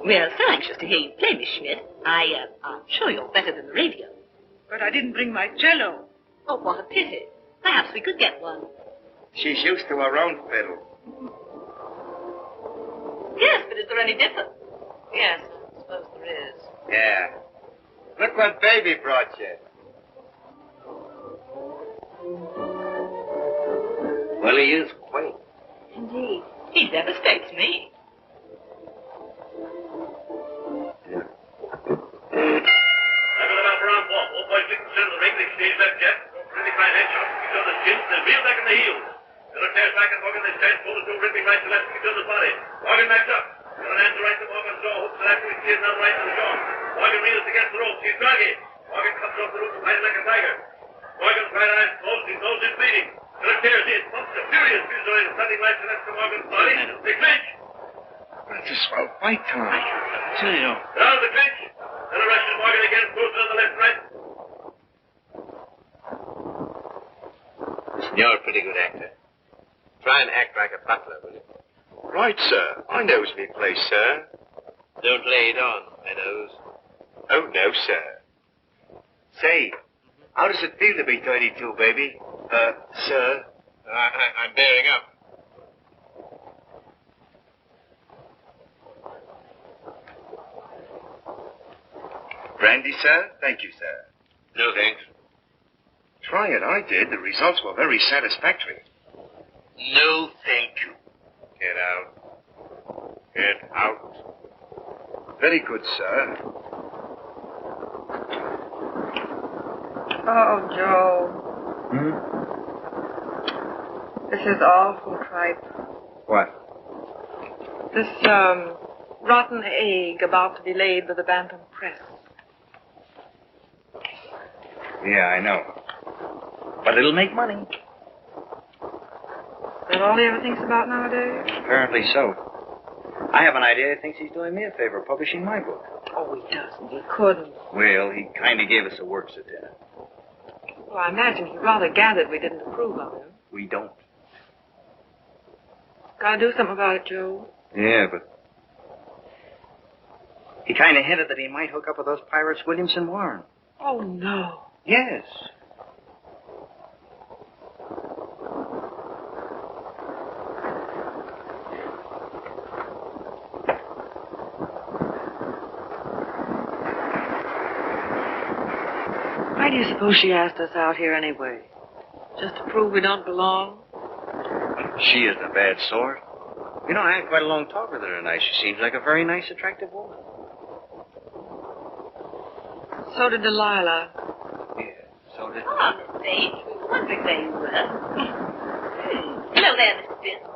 We're so anxious to hear you play, Miss Schmidt. I'm sure you're better than the radio. But I didn't bring my cello. Oh, what a pity. Perhaps we could get one. She's used to her own fiddle. Yes, but is there any difference? Yes, I suppose there is. Yeah. Look what Baby brought you. Well, he is quaint. Indeed. He devastates me. That's a swell fight, Tom. Tell you. Down the clinch. And arrested Morgan again, closer on the left, right. You're a pretty good actor. Try and act like a butler, will you? Right, sir. I knows me place, sir. Don't lay it on, Meadows. Oh, no, sir. Say, how does it feel to be 32, baby? Sir? I'm bearing up. Brandy, sir? Thank you, sir. No, thanks. Try it. I did. The results were very satisfactory. No, thank you. Get out. Get out. Very good, sir. Oh, Joe. This is awful tripe. What? This, rotten egg about to be laid with the Bantam Press. Yeah, I know. But it'll make money. Is that all he ever thinks about nowadays? Apparently so. I have an idea he thinks he's doing me a favor publishing my book. Oh, he doesn't. He couldn't. Well, he kind of gave us a works at dinner. Well, I imagine he rather gathered we didn't approve of him. We don't. Gotta do something about it, Joe. Yeah, but he kind of hinted that he might hook up with those pirates Williamson Warren. Oh, no. Yes. Why do you suppose she asked us out here anyway? Just to prove we don't belong? She isn't a bad sort. You know, I had quite a long talk with her tonight. She seems like a very nice, attractive woman. So did Delilah. Yeah, so did... Oh, Dave, wondering where you were. Hello there, Mr. Fisk.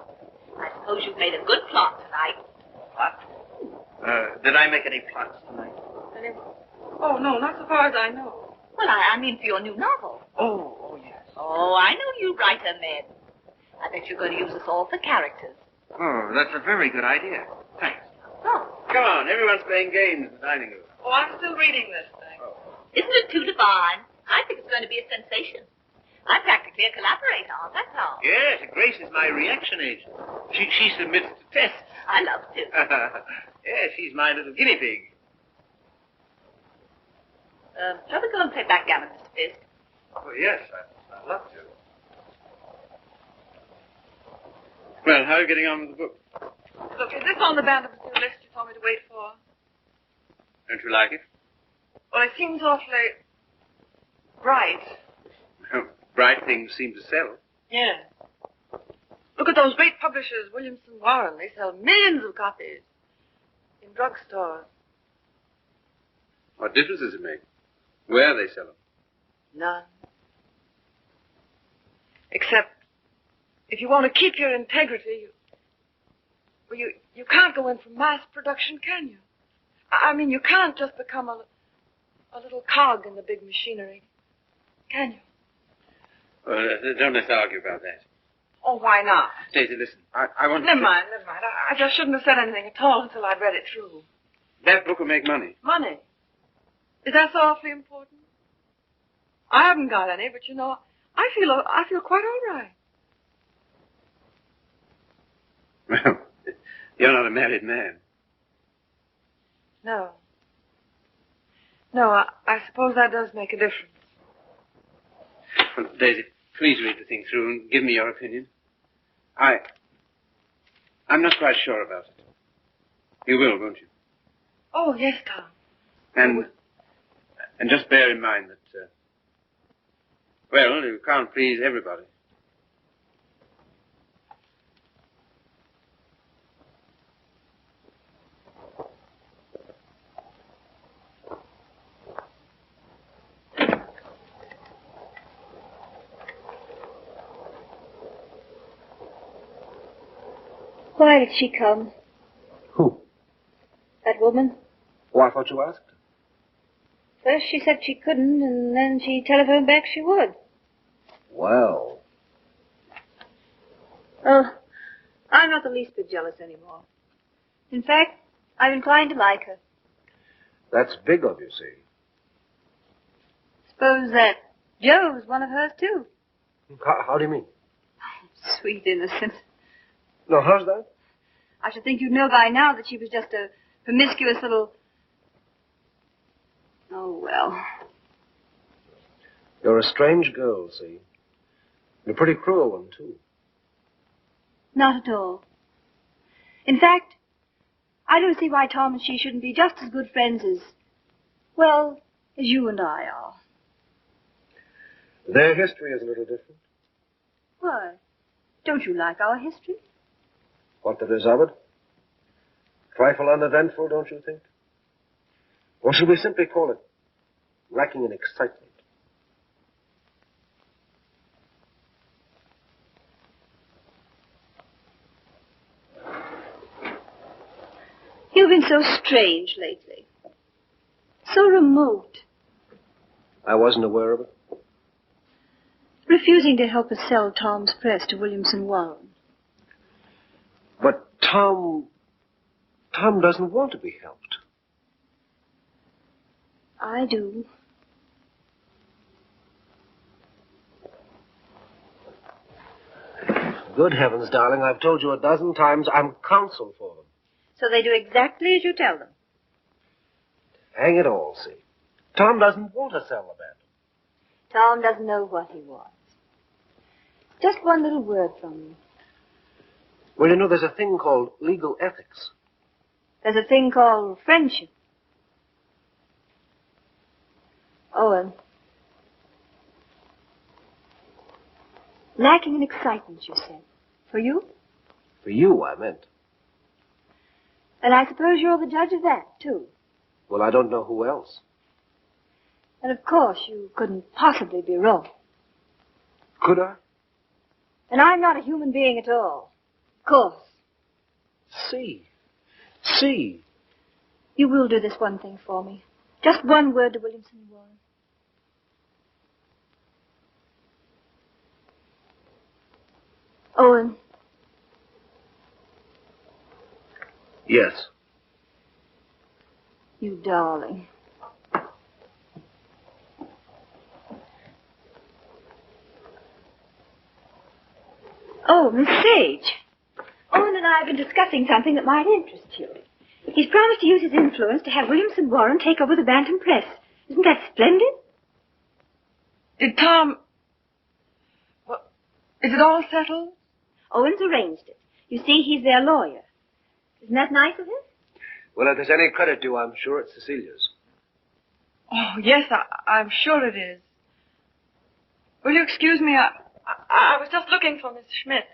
I suppose you've made a good plot tonight. What? Did I make any plots tonight? Oh, no, not so far as I know. Well, I mean for your new novel. Oh, yes. Oh, I know you writer men. I bet you're going to use us all for characters. Oh, that's a very good idea. Thanks. Oh. Come on, everyone's playing games in the dining room. Oh, I'm still reading this thing. Isn't it too divine? I think it's going to be a sensation. I'm practically a collaborator, that's all. Yes, Grace is my reaction agent. She submits to tests. I love to. Yes, she's my little guinea pig. Shall we go and play backgammon, Mr. Fisk? Oh, yes, I'd love to. Well, how are you getting on with the book? Look, is this on the Bantam list you told me to wait for? Don't you like it? Well, it seems awfully bright. Well, bright things seem to sell. Yeah. Look at those great publishers, Williamson Warren. They sell millions of copies in drugstores. What difference does it make? Where they sell them? None. Except, if you want to keep your integrity, you can't go in for mass production, can you? I mean, you can't just become a little cog in the big machinery, can you? Well, don't let's argue about that. Oh, why not? Daisy, listen. I want Never mind. I just shouldn't have said anything at all until I'd read it through. That book will make money. Money? Is that so awfully important? I haven't got any, but you know, I feel quite all right. Well, you're not a married man. No. No, I suppose that does make a difference. Well, Daisy, please read the thing through and give me your opinion. I'm not quite sure about it. You will, won't you? Oh, yes, Tom. And just bear in mind that, well, you can't please everybody. Why did she come? Who? That woman? Oh, I thought you asked. First she said she couldn't, and then she telephoned back she would. Well. Oh, I'm not the least bit jealous anymore. In fact, I'm inclined to like her. That's big of you, see. Suppose that Joe's one of hers, too. How do you mean? Sweet innocent. No, how's that? I should think you'd know by now that she was just a promiscuous little... Oh, well. You're a strange girl, see. You're a pretty cruel one, too. Not at all. In fact, I don't see why Tom and she shouldn't be just as good friends as, well, as you and I are. Their history is a little different. Why? Don't you like our history? What there is of it? Trifle uneventful, don't you think? Or should we simply call it lacking in excitement? You've been so strange lately. So remote. I wasn't aware of it. Refusing to help us sell Tom's press to Williamson Warren. But Tom doesn't want to be helped. I do. Good heavens, darling, I've told you a dozen times I'm counsel for them. So they do exactly as you tell them. Hang it all, see. Tom doesn't want to sell the band. Tom doesn't know what he wants. Just one little word from you. Well, you know, there's a thing called legal ethics. There's a thing called friendship. Owen. Lacking in excitement, you said. For you? For you, I meant. And I suppose you're the judge of that, too. Well, I don't know who else. And of course you couldn't possibly be wrong. Could I? And I'm not a human being at all. Of course. See. You will do this one thing for me. Just one word to Williamson Warren. Owen. Yes. You darling. Oh, Miss Sage. Owen and I have been discussing something that might interest you. He's promised to use his influence to have Williamson Warren take over the Bantam Press. Isn't that splendid? Did Tom... Well, is it all settled? Owen's arranged it. You see, he's their lawyer. Isn't that nice of him? Well, if there's any credit due, I'm sure it's Cecilia's. Oh, yes, I'm sure it is. Will you excuse me? I was just looking for Miss Schmidt.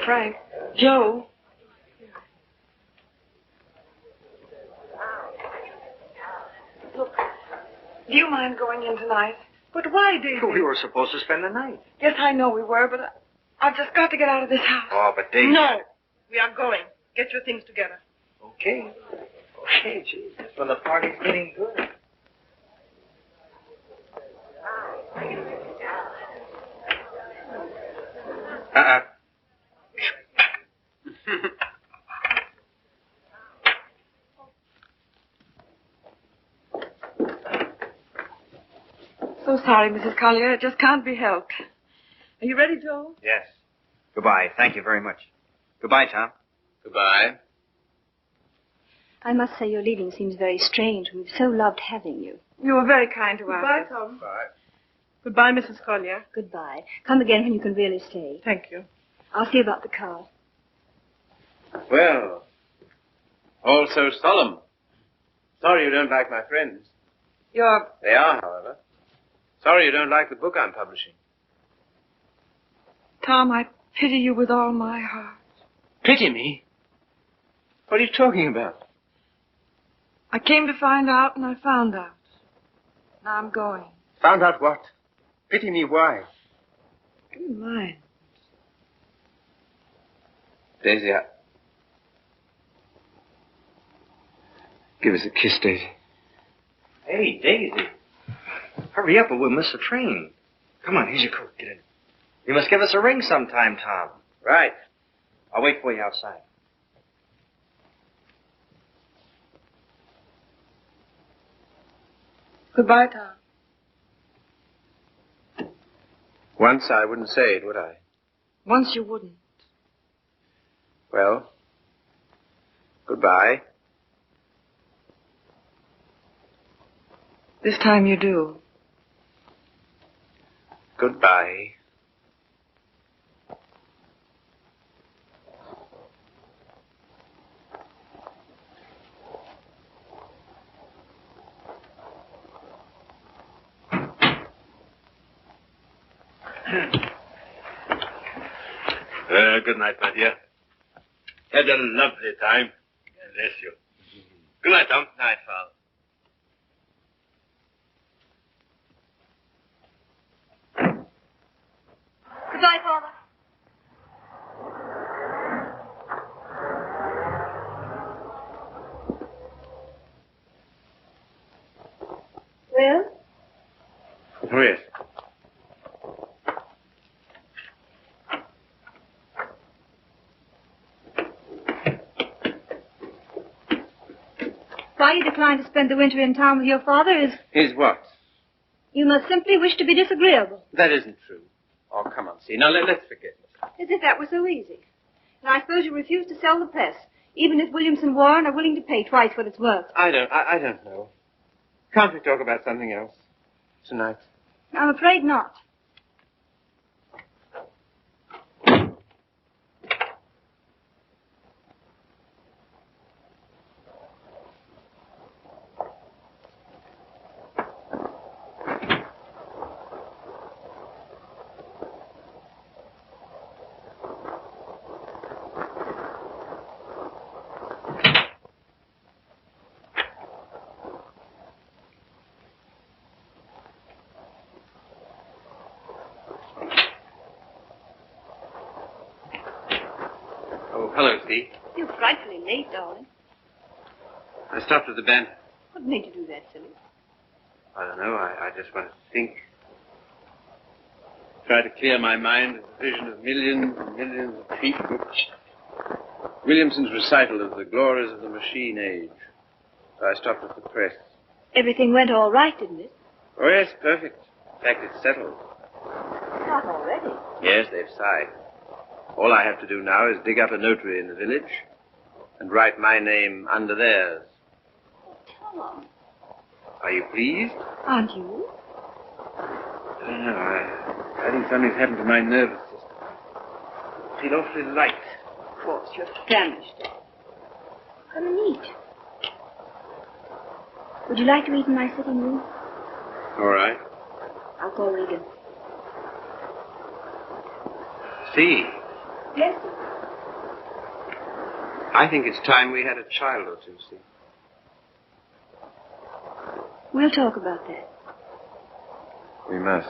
Frank. Joe. Look, do you mind going in tonight? But why, Daisy? We were supposed to spend the night. Yes, I know we were, but I've just got to get out of this house. Oh, but Daisy... No, we are going. Get your things together. Okay. Okay, gee. Well, the party's getting good. So sorry, Mrs. Collier. It just can't be helped. Are you ready, Joe? Yes. Goodbye. Thank you very much. Goodbye, Tom. Goodbye. I must say your leaving seems very strange. We've so loved having you. You were very kind to us. Goodbye, Tom. Bye. Goodbye, Mrs. Collier. Goodbye. Come again when you can really stay. Thank you. I'll see about the car. Well, all so solemn. Sorry you don't like my friends. They are, however. Sorry you don't like the book I'm publishing. Tom, I pity you with all my heart. Pity me? What are you talking about? I came to find out, and I found out. Now I'm going. Found out what? Pity me why? Give me mine. Daisy, give us a kiss, Daisy. Hey, Daisy. Hurry up or we'll miss the train. Come on, here's your coat. Get in. You must give us a ring sometime, Tom. Right. I'll wait for you outside. Goodbye, Tom. Once I wouldn't say it, would I? Once you wouldn't. Well, goodbye. This time you do. Goodbye. Good night, my dear. Had a lovely time. Bless you. Good night, Tom. Night, Father. Goodbye, Father. Well? Oh, yes. Why you decline to spend the winter in town with your father is... Is what? You must simply wish to be disagreeable. That isn't true. Oh, come on, see. Now, let's forget it. As if that were so easy. And I suppose you refuse to sell the press, even if Williams and Warren are willing to pay twice what it's worth. I don't know. Can't we talk about something else tonight? I'm afraid not. Oh, hello, Steve. You're frightfully late, darling. I stopped at the band. What made you do that, silly? I don't know. I just wanted to think. Try to clear my mind of the vision of millions and millions of cheap books. Williamson's recital of the glories of the machine age. So I stopped at the press. Everything went all right, didn't it? Oh, yes, perfect. In fact, it's settled. Not already. Yes, they've signed. All I have to do now is dig up a notary in the village and write my name under theirs. Tom. Are you pleased? Aren't you? I don't know. I think something's happened to my nervous system. I feel awfully light. Of course, you're famished. Come and eat. Would you like to eat in my sitting room? All right. I'll call Regan. See, Yes? I think it's time we had a child or two, see. We'll talk about that. We must.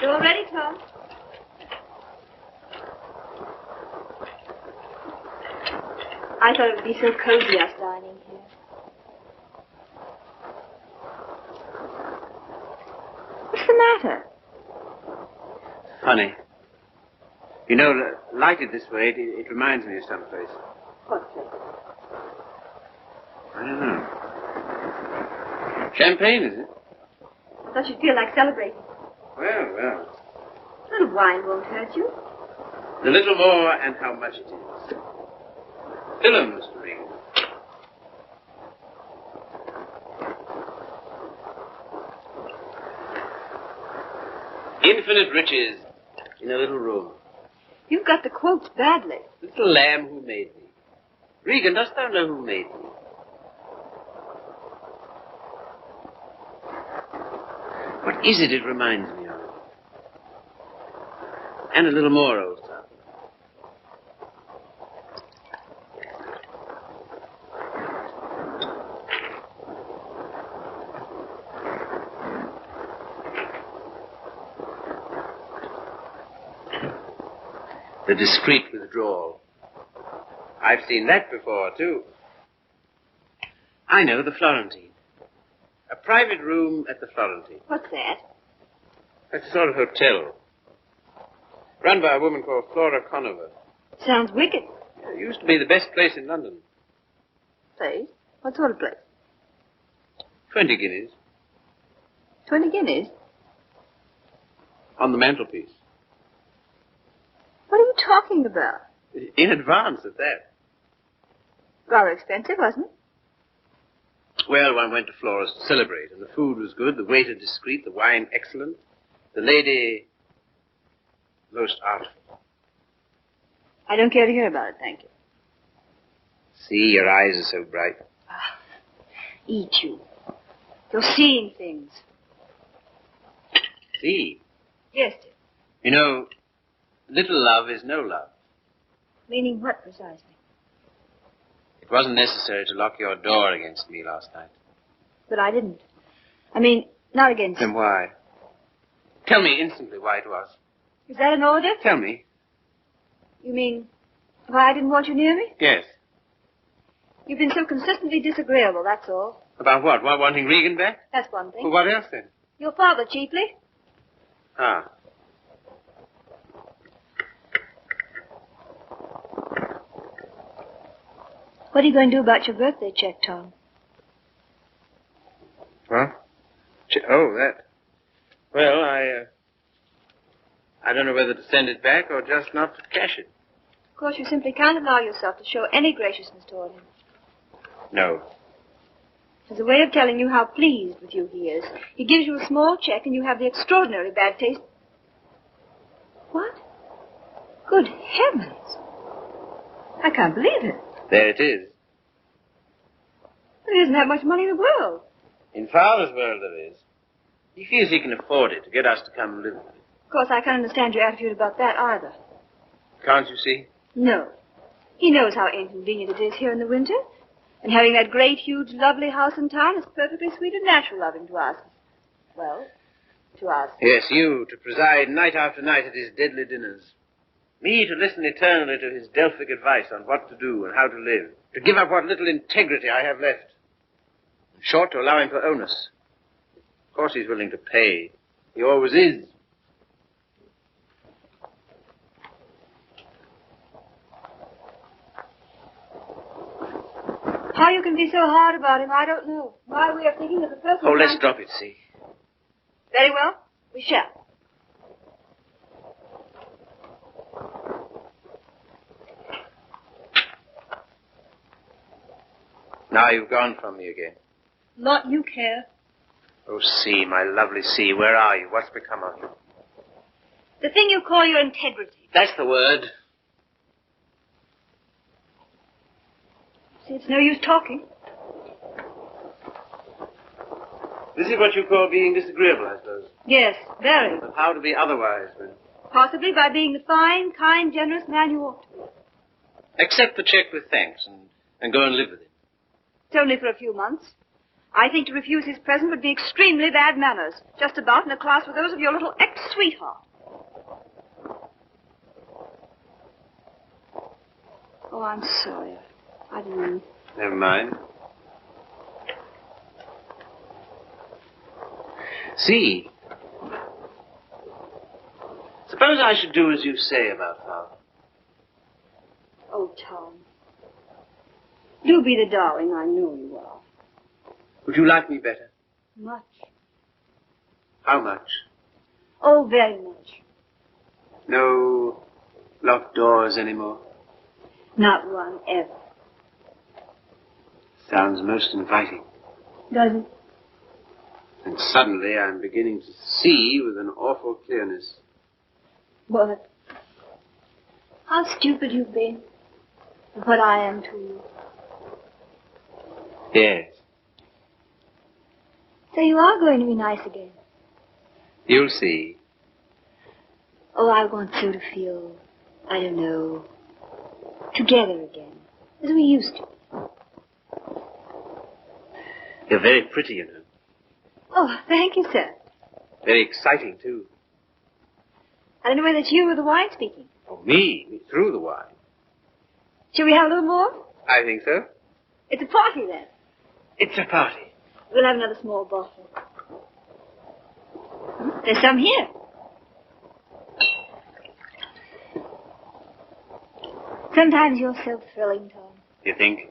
You all ready, Tom? I thought it would be so cozy us dining here. What's the matter? Funny. You know, lighted this way, it reminds me of someplace. What place? I don't know. Champagne, is it? I thought you'd feel like celebrating. Well. A little wine won't hurt you. A little more, and how much it is. Fill 'em, Mr. Regan. Infinite riches in a little room. You've got the quotes badly. Little lamb who made me. Regan, dost thou know who made me? What is it reminds me of? And a little more, old son. The discreet withdrawal. I've seen that before, too. I know, the Florentine. A private room at the Florentine. What's that? That's a sort of hotel. Run by a woman called Flora Conover. Sounds wicked. It used to be the best place in London. Place? What sort of place? 20 guineas. 20 guineas? On the mantelpiece. What are you talking about? In advance at that. Rather expensive, wasn't it? Well, one went to Flora's to celebrate, and the food was good, the waiter discreet, the wine excellent, the lady most artful. I don't care to hear about it, thank you. See, your eyes are so bright. Eat you. You're seeing things. See? Yes, dear. You know, little love is no love. Meaning what, precisely? It wasn't necessary to lock your door against me last night. But I didn't. I mean, not against... Then why? Tell me instantly why it was. Is that an order? Tell me. You mean why I didn't want you near me? Yes. You've been so consistently disagreeable, that's all. About what? Wanting Regan back? That's one thing. Well, what else then? Your father, chiefly. Ah. What are you going to do about your birthday check, Tom? Huh? Oh, that. Well, I don't know whether to send it back or just not to cash it. Of course, you simply can't allow yourself to show any graciousness toward him. No. As a way of telling you how pleased with you he is, he gives you a small check and you have the extraordinary bad taste. What? Good heavens. I can't believe it. There it is. But he doesn't have much money in the world. In Father's world there is. He feels he can afford it to get us to come and live with him. Of course, I can't understand your attitude about that either. Can't you see? No. He knows how inconvenient it is here in the winter. And having that great, huge, lovely house in town is perfectly sweet and natural of him to ask. Well, to ask. Yes, you, to preside night after night at his deadly dinners. Me, to listen eternally to his Delphic advice on what to do and how to live. To give up what little integrity I have left. In short, to allow him for onus. Of course he's willing to pay. He always is. How you can be so hard about him, I don't know. My way of thinking is a person... Oh, let's drop it, see. Very well. We shall. Now you've gone from me again. Not you care. Oh, C, my lovely C, where are you? What's become of you? The thing you call your integrity. That's the word. See, it's no use talking. This is what you call being disagreeable, I suppose. Yes, very. But how to be otherwise, then? Possibly by being the fine, kind, generous man you ought to be. Accept the check with thanks and go and live with him. It's only for a few months. I think to refuse his present would be extremely bad manners. Just about in a class with those of your little ex-sweetheart. Oh, I'm sorry. I didn't mean... Never mind. See, suppose I should do as you say about Father. Oh, Tom. Do be the darling I know you are. Would you like me better? Much. How much? Oh, very much. No locked doors anymore? Not one ever. Sounds most inviting. Does it? And suddenly I'm beginning to see with an awful clearness. What? How stupid you've been. And what I am to you. Yes. So you are going to be nice again. You'll see. Oh, I want so to feel, I don't know, together again, as we used to. You're very pretty, you know. Oh, thank you, sir. Very exciting, too. I don't know whether it's you or the wine speaking. Oh, me through the wine. Shall we have a little more? I think so. It's a party, then. It's a party. We'll have another small bottle. There's some here. Sometimes you're so thrilling, Tom. You think?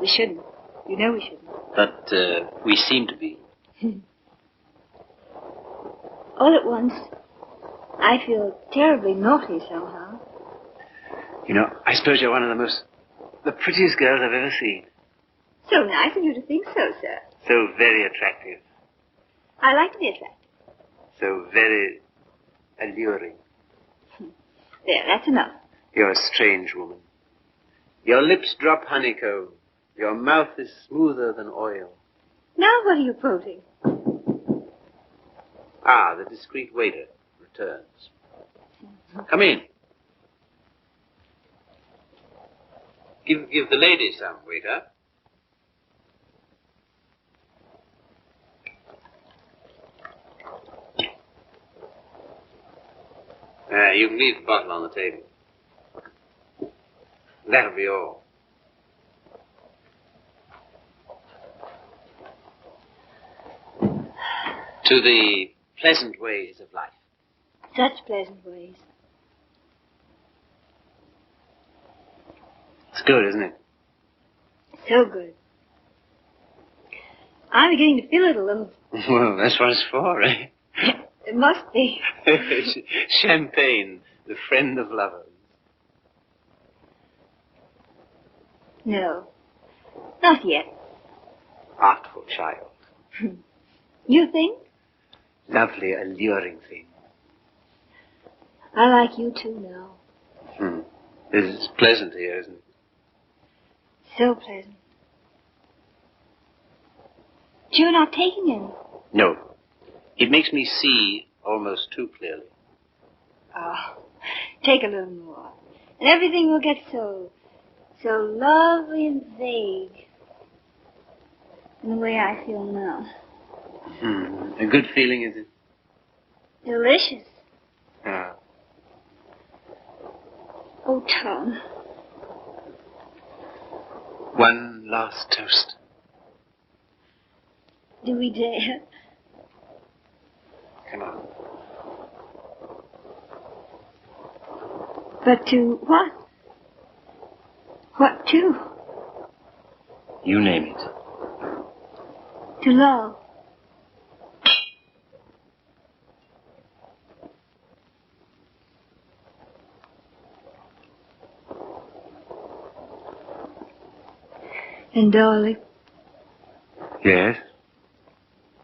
We shouldn't. You know we shouldn't. But we seem to be. All at once, I feel terribly naughty somehow. You know, I suppose you're one of the prettiest girls I've ever seen. So nice of you to think so, sir. So very attractive. I like to be attractive. So very alluring. There, that's enough. You're a strange woman. Your lips drop honeycomb. Your mouth is smoother than oil. Now what are you quoting? Ah, the discreet waiter returns. Come in. Give the lady some, waiter. You can leave the bottle on the table. That'll be all. To the pleasant ways of life. Such pleasant ways. It's good, isn't it? So good. I'm beginning to feel it a little. Well, that's what it's for, eh? It must be. Champagne, the friend of lovers. No, not yet. Artful child. You think? Lovely, alluring thing. I like you too now. It's pleasant here, isn't it? So pleasant. But you're not taking any. No. It makes me see almost too clearly. Oh, take a little more. And everything will get so lovely and vague. In the way I feel now. A good feeling, is it? Delicious. Ah. Oh, Tom. One last toast. Do we dare? Come on. But to what? What to? You name it. To love. And darling. Yes?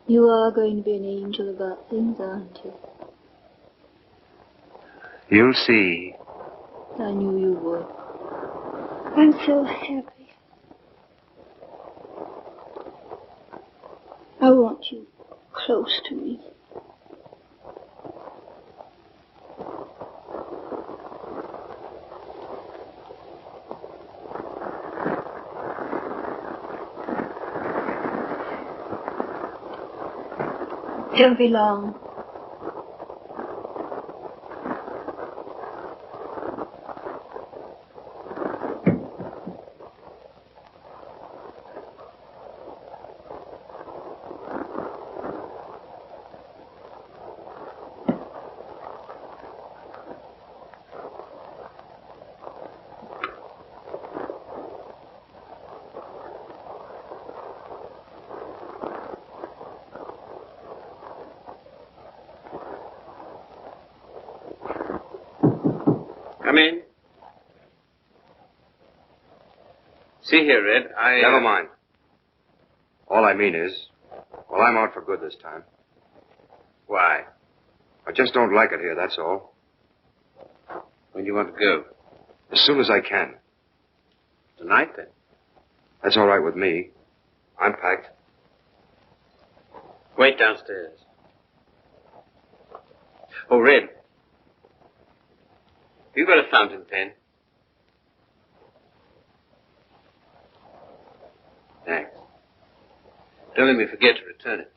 You are going to be an angel about things, aren't you? You'll see. I knew you would. I'm so happy. I want you close to me. Don't be long. Come in. See here, Red, Never mind. All I mean is, well, I'm out for good this time. Why? I just don't like it here, that's all. When do you want to go? As soon as I can. Tonight, then? That's all right with me. I'm packed. Wait downstairs. Oh, Red. You got a fountain pen? Thanks. Don't let me forget to return it.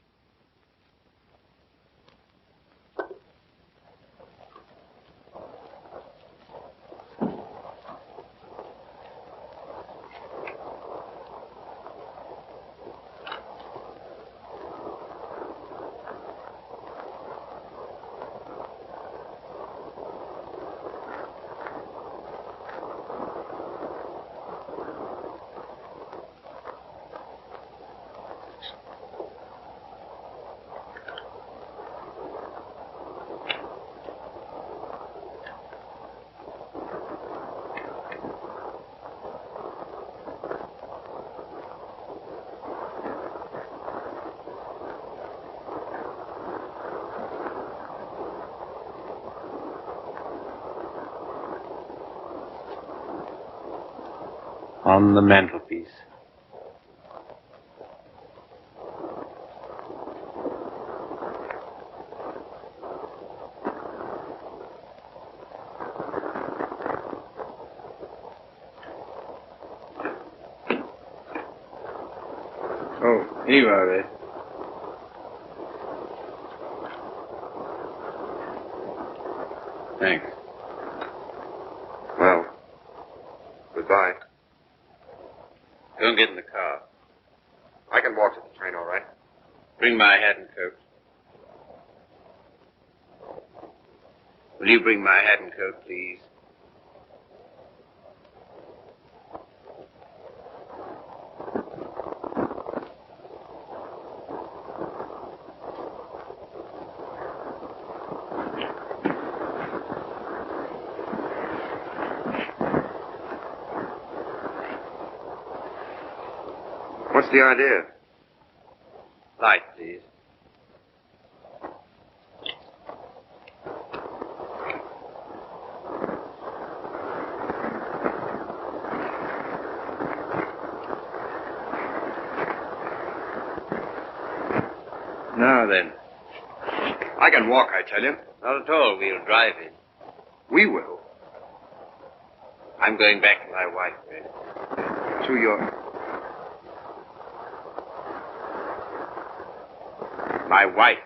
on the mantelpiece. Oh, here you are, Ed. Thanks. Well, goodbye. Don't get in the car. I can walk to the train, all right? Bring my hat and coat. Will you bring my hat and coat, please? What's the idea? Light, please. Now then. I can walk, I tell you. Not at all. We'll drive in. We will. I'm going back to my wife, Red. To your... My wife.